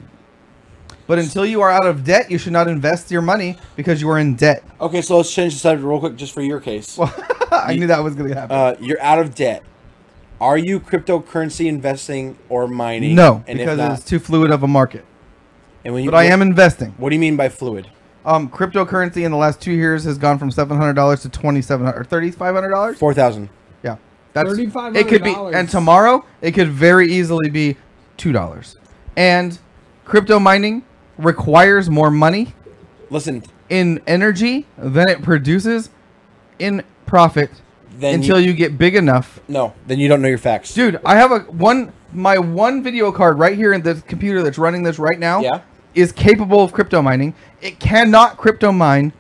But until you are out of debt, you should not invest your money because you are in debt.
Okay, so let's change the subject real quick just for your case.
Well, I knew that was going to happen.
You're out of debt. Are you cryptocurrency investing or mining?
No,
and if
because
not,
it's too fluid of a market.
and when you,
But I am investing.
What do you mean by fluid?
Cryptocurrency in the last 2 years has gone from $700 to $2,700 or $3,500.
4,000.
Yeah, that's
$3,500.
it. Could be, and tomorrow it could very easily be $2. And crypto mining requires more money
Listen,
in energy than it produces in profit
then
until you get big enough.
no, then you don't know your facts.
Dude, I have my one video card right here in the computer that's running this right now.
Yeah.
Is capable of crypto mining. It cannot crypto mine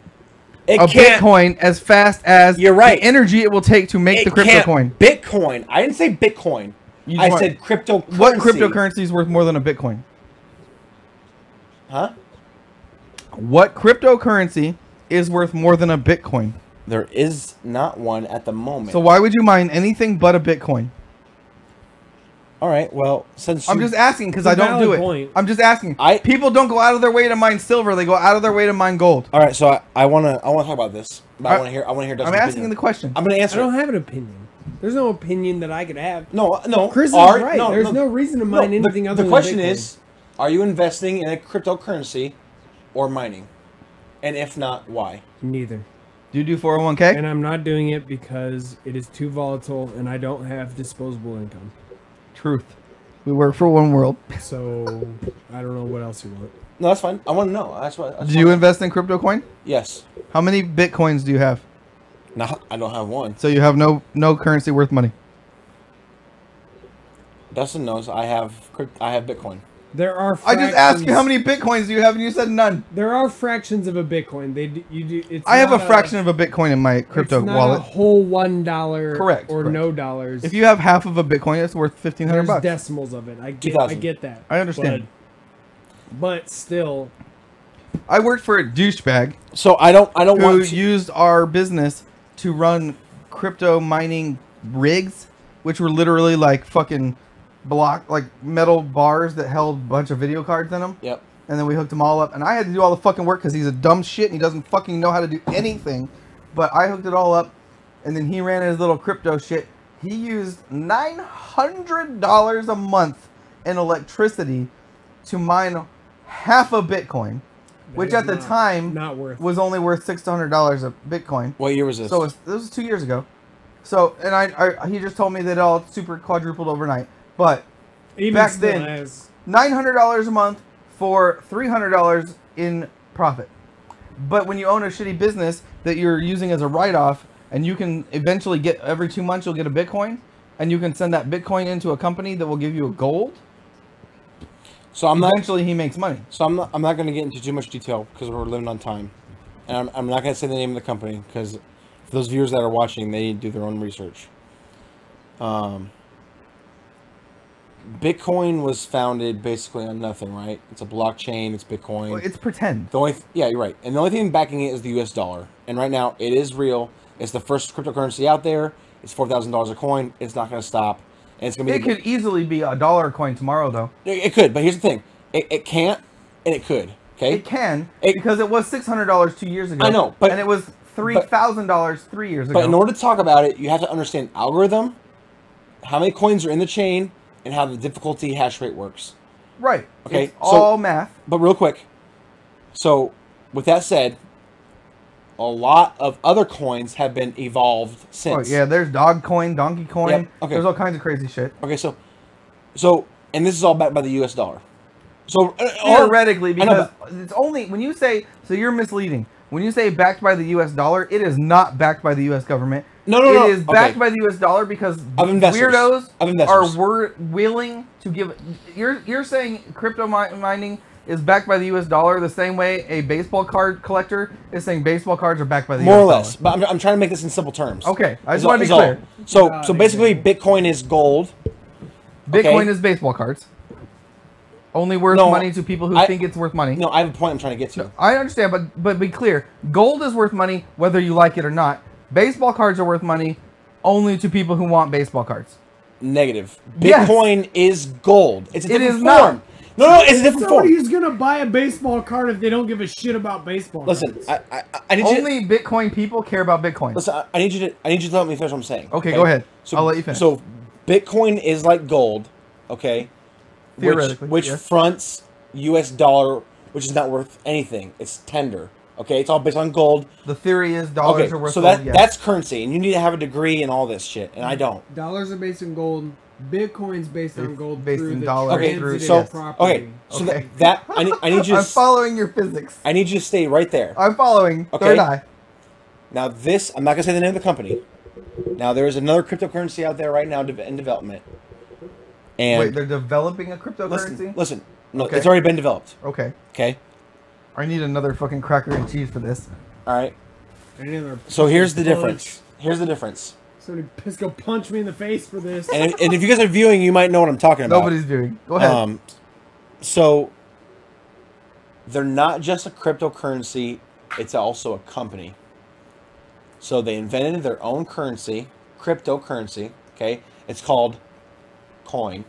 It
a
can't.
Bitcoin as fast as
You're right.
the energy it will take to make
It
the crypto
can't.
coin.
Bitcoin. I didn't say Bitcoin.
You
I
want-
said cryptocurrency.
What cryptocurrency is worth more than a Bitcoin?
Huh?
What cryptocurrency is worth more than a Bitcoin?
There is not one at the moment.
So why would you mine anything but a Bitcoin?
all right. Well, since
I'm
you-
just asking because
It's a
I don't do
valid
it.
point.
I'm just asking.
I-
People don't go out of their way to mine silver. They go out of their way to mine gold.
all right. So I want to talk about this. But I
I-
want to hear. I want to hear.
I'm
Dustin's
asking
opinion.
the question.
I'm going to
I
answer.
don't
it.
have an opinion. There's no opinion that I could have.
No.
Chris is
Are-
right. There's no reason to mine anything other
the
than
question
Bitcoin.
is, are you investing in a cryptocurrency or mining? And if not, why?
Neither.
Do you do 401k?
And I'm not doing it because it is too volatile and I don't have disposable income.
Truth. We work for one world.
So I don't know what else you want.
No, that's fine. I want to know. That's what.
Do you invest in crypto coin?
Yes.
How many Bitcoins do you have?
No, I don't have one.
So you have no currency worth money.
Dustin knows I have Bitcoin.
There are.
I
Fractions,
just asked you how many Bitcoins do you have, and you said none.
There are fractions of a Bitcoin. You do. It's
I have a
not
fraction of a Bitcoin in my crypto
it's not
wallet.
a whole $1.
Correct,
Or
correct.
no dollars.
If you have half of a Bitcoin, it's worth $1,500
There's
bucks.
decimals of it. I
2,000.
get that.
I understand.
But still,
I worked for a douchebag
So I don't
who
want to.
used our business to run crypto mining rigs, which were literally like fucking like metal bars that held a bunch of video cards in them.
Yep.
And then we hooked them all up, and I had to do all the fucking work because he's a dumb shit and he doesn't fucking know how to do anything. But I hooked it all up, and then he ran his little crypto shit. He used $900 a month in electricity to mine half a Bitcoin, which
is
at the
not-
time
not worth.
was only worth $600 a Bitcoin.
What year was this?
So this was 2 years ago. So, and he just told me that it all super quadrupled overnight. But
Even
back
still
then-
has-
$900 a month for $300 in profit. But when you own a shitty business that you're using as a write-off, and you can eventually get every 2 months you'll get a Bitcoin, and you can send that Bitcoin into a company that will give you a gold.
So
Eventually he makes money.
So I'm not going to get into too much detail because we're living on time, and I'm not going to say the name of the company because for those viewers that are watching, they need to do their own research. Bitcoin was founded basically on nothing, right? It's a blockchain. It's Bitcoin.
Well, it's pretend.
Yeah, you're right. And the only thing backing it is the U.S. dollar. And right now, it is real. It's the first cryptocurrency out there. It's $4,000 a coin. It's not going to stop. And it's going to be.
It could easily be $1 coin tomorrow, though.
It could, but here's the thing: it can't, and it could. Okay.
It can because it was $600 2 years ago.
I know, but
and it was $3,000 3 years ago.
But in order to talk about it, you have to understand algorithm, how many coins are in the chain, and how the difficulty hash rate works.
Right.
Okay.
It's all math.
But real quick, so with that said, a lot of other coins have been evolved since.
Oh yeah, there's dog coin, donkey coin.
Yep, okay.
There's all kinds of crazy shit.
Okay, so, and this is all backed by the U.S. dollar. So
theoretically, because it's only when you say so, you're misleading. When you say backed by the U.S. dollar, it is not backed by the U.S. government.
No.
It is backed by the U.S. dollar because weirdos are willing to give. You're saying crypto mining is backed by the U.S. dollar the same way a baseball card collector is saying baseball cards are backed by the
more
U.S.
or less.
dollar.
But I'm trying to make this in simple terms.
Okay, I just want to be clear.
So basically, Bitcoin is gold.
Bitcoin is baseball cards. Only worth money to people who think it's worth money.
No, I have a point I'm trying to get to.
No, I understand, but be clear. Gold is worth money whether you like it or not. Baseball cards are worth money only to people who want baseball cards.
Negative. Bitcoin is gold. It's a different form. No, it's a different form.
Nobody's gonna buy a baseball card if they don't give a shit about baseball.
Listen,
cards.
I need
only Bitcoin people care about Bitcoin.
Listen, I need you to let me finish what I'm saying.
Okay, go ahead.
So,
I'll let you finish.
So, Bitcoin is like gold, okay?
Theoretically,
which fronts U.S. dollar, which is not worth anything. It's tender. Okay, it's all based on gold.
The theory is dollars are worth
so
gold.
That's currency, and you need to have a degree in all this shit, and I don't.
Dollars are based on gold. Bitcoin's based on gold.
Based
through
in
the
dollars.
Okay,
so
property.
that I need you.
I'm following your physics.
I need you to stay right there.
I'm following.
Okay.
Third eye.
Now this, I'm not gonna say the name of the company. Now there is another cryptocurrency out there right now in development. And
wait, they're developing a cryptocurrency?
Listen. No, it's already been developed.
Okay.
Okay.
I need another fucking cracker and cheese for this.
All right. So here's the difference. Here's the difference.
Somebody Pisco punch me in the face for this.
And if you guys are viewing, you might know what I'm talking about.
Nobody's viewing. Go ahead.
So they're not just a cryptocurrency; it's also a company. So they invented their own currency, cryptocurrency. Okay, it's called coin.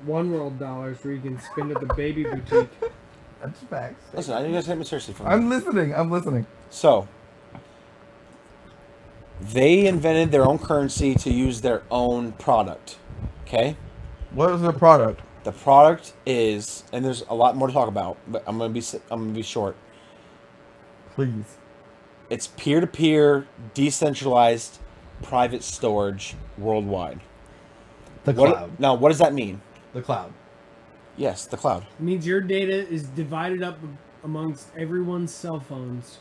One world dollars where you can spend at the baby boutique.
That's facts.
Listen, I need you guys to take me seriously for a
I'm
minute.
listening. I'm listening.
So they invented their own currency to use their own product. Okay.
What is the product?
The product is, and there's a lot more to talk about, but I'm gonna be short.
Please.
It's peer-to-peer, decentralized, private storage worldwide.
The cloud.
Now, what does that mean?
The cloud.
Yes, the cloud.
It means your data is divided up amongst everyone's cell phones.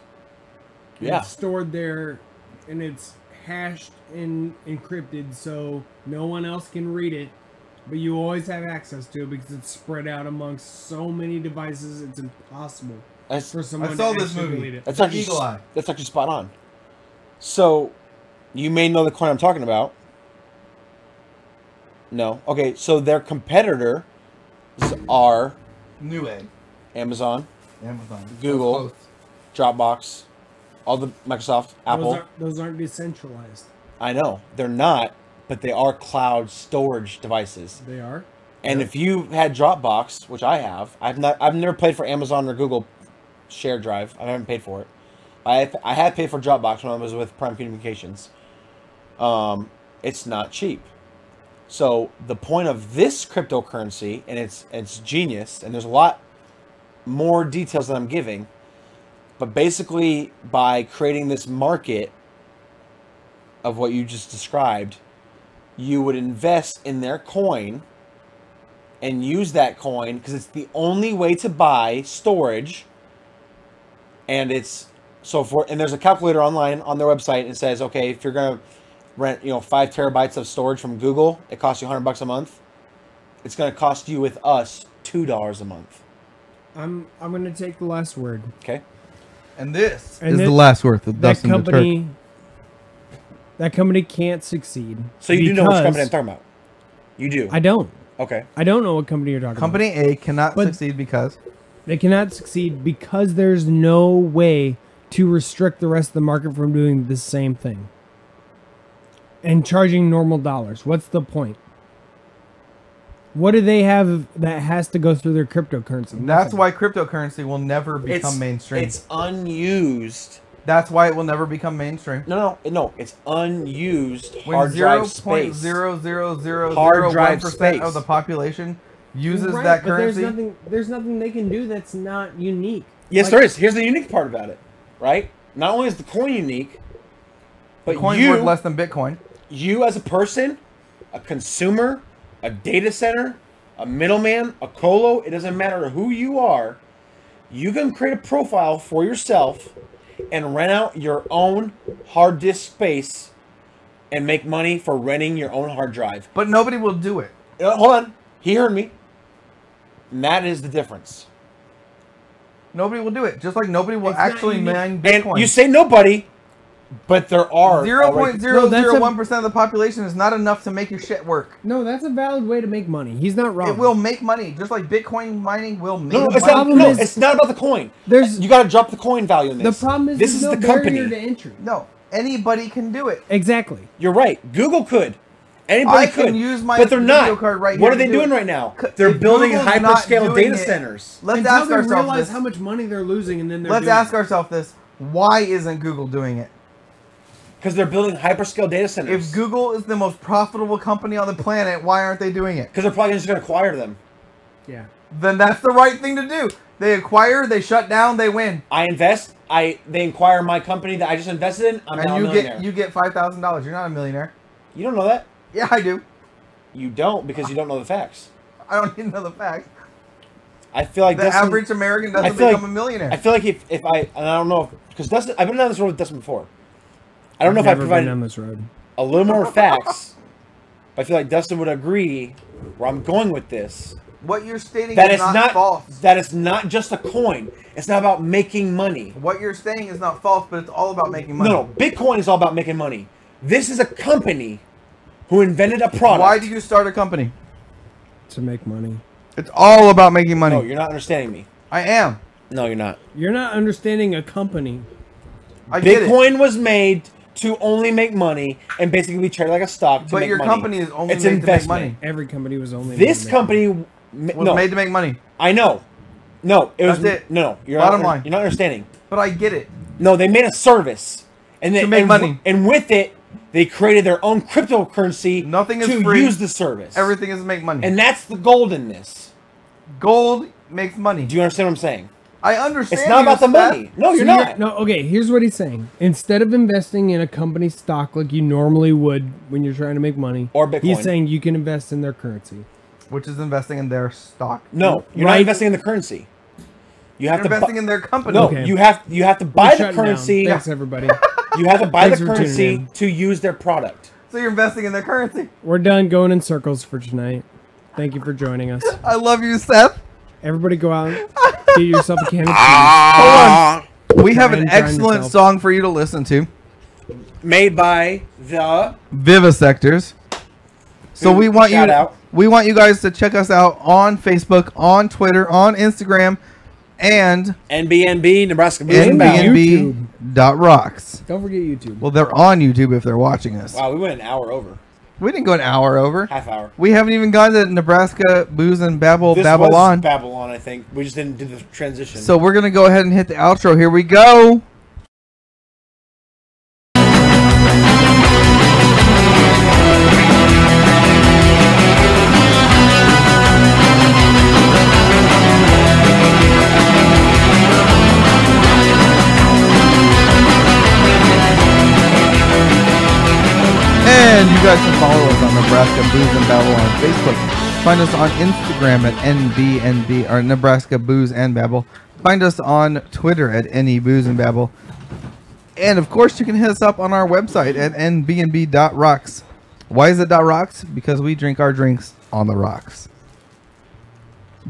Yeah.
It's stored there, and it's hashed and encrypted, so no one else can read it. But you always have access to it because it's spread out amongst so many devices. It's impossible for someone
I saw
to
this
actually
movie.
delete it.
That's actually
Eagle Eye.
That's actually spot on. So, you may know the coin I'm talking about. No. Okay, so their competitors are
Newegg.
Amazon,
Amazon.
Google, Dropbox, all the Microsoft, Apple.
Those aren't decentralized.
I know they're not, but they are cloud storage devices.
They are.
And if you had Dropbox, which I have, I've never paid for Amazon or Google Share Drive. I haven't paid for it. I had paid for Dropbox when I was with Prime Communications. It's not cheap. So the point of this cryptocurrency, and it's genius, and there's a lot more details that I'm giving, but basically by creating this market of what you just described, you would invest in their coin and use that coin because it's the only way to buy storage, and it's So and there's a calculator online on their website, and it says, okay, if you're gonna rent 5 terabytes of storage from Google, it costs you $100 a month. It's gonna cost you with us $2 a month.
I'm gonna take the last word.
Okay.
And this is the last word of Dustin the Turk.
That company can't succeed.
So you do know which company I'm talking about? You do.
I don't.
Okay.
I don't know what company you're talking
Company
about.
A cannot succeed because
They cannot succeed because there's no way to restrict the rest of the market from doing the same thing. And charging normal dollars. What's the point? What do they have that has to go through their cryptocurrency?
that's why cryptocurrency will never become mainstream.
It's unused.
That's why it will never become mainstream.
No. It's unused
When
hard drive space.
0.00001% of the population uses
Right,
that
but
currency.
there's nothing they can do that's not unique.
Yes, there is. Here's the unique part about it, right? Not only is the coin unique, but
Coin's worth less than Bitcoin.
You as a person, a consumer, a data center, a middleman, a colo, it doesn't matter who you are, you can create a profile for yourself and rent out your own hard disk space and make money for renting your own hard drive.
But nobody will do it.
Hold on. He heard me. And that is the difference.
Nobody will do it. Just like nobody will
It's not
actually
unique.
mine Bitcoin.
And you say nobody, but there are
0.001% of the population is not enough to make your shit work.
No, that's a valid way to make money. He's not wrong.
It will make money, just like Bitcoin mining will make
No,
money.
it's not about the coin. You got to drop the coin value in this.
The problem is
this
there's
is
no
the company.
barrier to entry.
No, anybody can do it.
Exactly.
You're right. Google could. Anybody
I
could.
can use my
but they're
video
not.
card right
what
here
are they
to do
doing
it.
right now? They're
If
building
Google's not
hyperscale
doing
data
it,
centers.
Let's
Until
ask
they
ourselves
realize
this.
how much money they're losing, and then they're
Let's
doing
ask ourselves this. Why isn't Google doing it?
Because they're building hyperscale data centers.
If Google is the most profitable company on the planet, why aren't they doing it?
Because they're probably just going to acquire them.
Yeah.
Then that's the right thing to do. They acquire, they shut down, they win.
I invest. They acquire my company that I just invested in. I'm now a millionaire.
you get $5,000. You're not a millionaire.
You don't know that?
Yeah, I do.
You don't because you don't know the facts.
I don't need to know the facts.
I feel like
The average American doesn't become a millionaire.
I feel like if I don't know because Dustin, I've been down this road with Dustin before. I don't know if I provided
down this road.
a little more facts. But I feel like Dustin would agree where I'm going with this.
What you're stating
That
is not false.
That it's not just a coin. It's not about making money.
What you're saying is not false, but it's all about making money.
No, Bitcoin is all about making money. This is a company who invented a product.
Why do you start a company?
To make money.
It's all about making money.
No, you're not understanding me.
I am.
No, you're not.
You're not understanding a company.
I get it.
Bitcoin was made to only make money and basically be traded like a stock to
But
make
your
money.
company is only
It's
made to make
investment.
money.
Every company was only
This company
Was made to make money.
I know. No, it was
That's it.
No, you're
Bottom
not,
line.
You're not understanding.
But I get it.
No, they made a service, and
To make money.
And with it, they created their own cryptocurrency.
Nothing is
to
free.
use the service.
Everything is to make money.
and that's the gold in this.
Gold makes money.
Do you understand what I'm saying?
I understand.
It's not about the
Seth.
money. No,
So
you're not.
No, okay, here's what he's saying. Instead of investing in a company's stock like you normally would when you're trying to make money,
Or Bitcoin.
he's saying you can invest in their currency.
Which is investing in their stock.
No, you're not
Right.
investing in the currency. You have
You're
to
investing
bu-
in their company.
No,
Okay.
you have to buy
We're
the
shutting down.
currency.
Thanks, everybody.
You have to buy
Thanks
the
for tuning
currency
in.
to use their product.
So you're investing in their currency.
We're done going in circles for tonight. Thank you for joining us.
I love you, Seth.
Everybody go out, get yourself a can of cheese.
Hold on. We have an
and drown
excellent
yourself.
song for you to listen to.
Made by the
Vivisectors. So we want
Shout out.
we want you guys to check us out on Facebook, on Twitter, on Instagram, and
Nbnb Nebraska Blues and Battle.
nbnb.rocks.
Don't forget YouTube.
Well, they're on YouTube if they're watching us.
Wow, we went an hour over,
We didn't go an hour over.
half hour.
We haven't even gone to Nebraska Booze and Babble
This
Babylon.
was Babylon, I think. We just didn't do the transition.
So we're gonna go ahead and hit the outro. Here we go. And you guys can follow us on Nebraska Booze and Babble on Facebook. Find us on Instagram at NBNB or Nebraska Booze and Babble. Find us on Twitter at NE Booze and Babble. And of course, you can hit us up on our website at nbnb.rocks. Why is it .rocks? Because we drink our drinks on the rocks.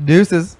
Deuces.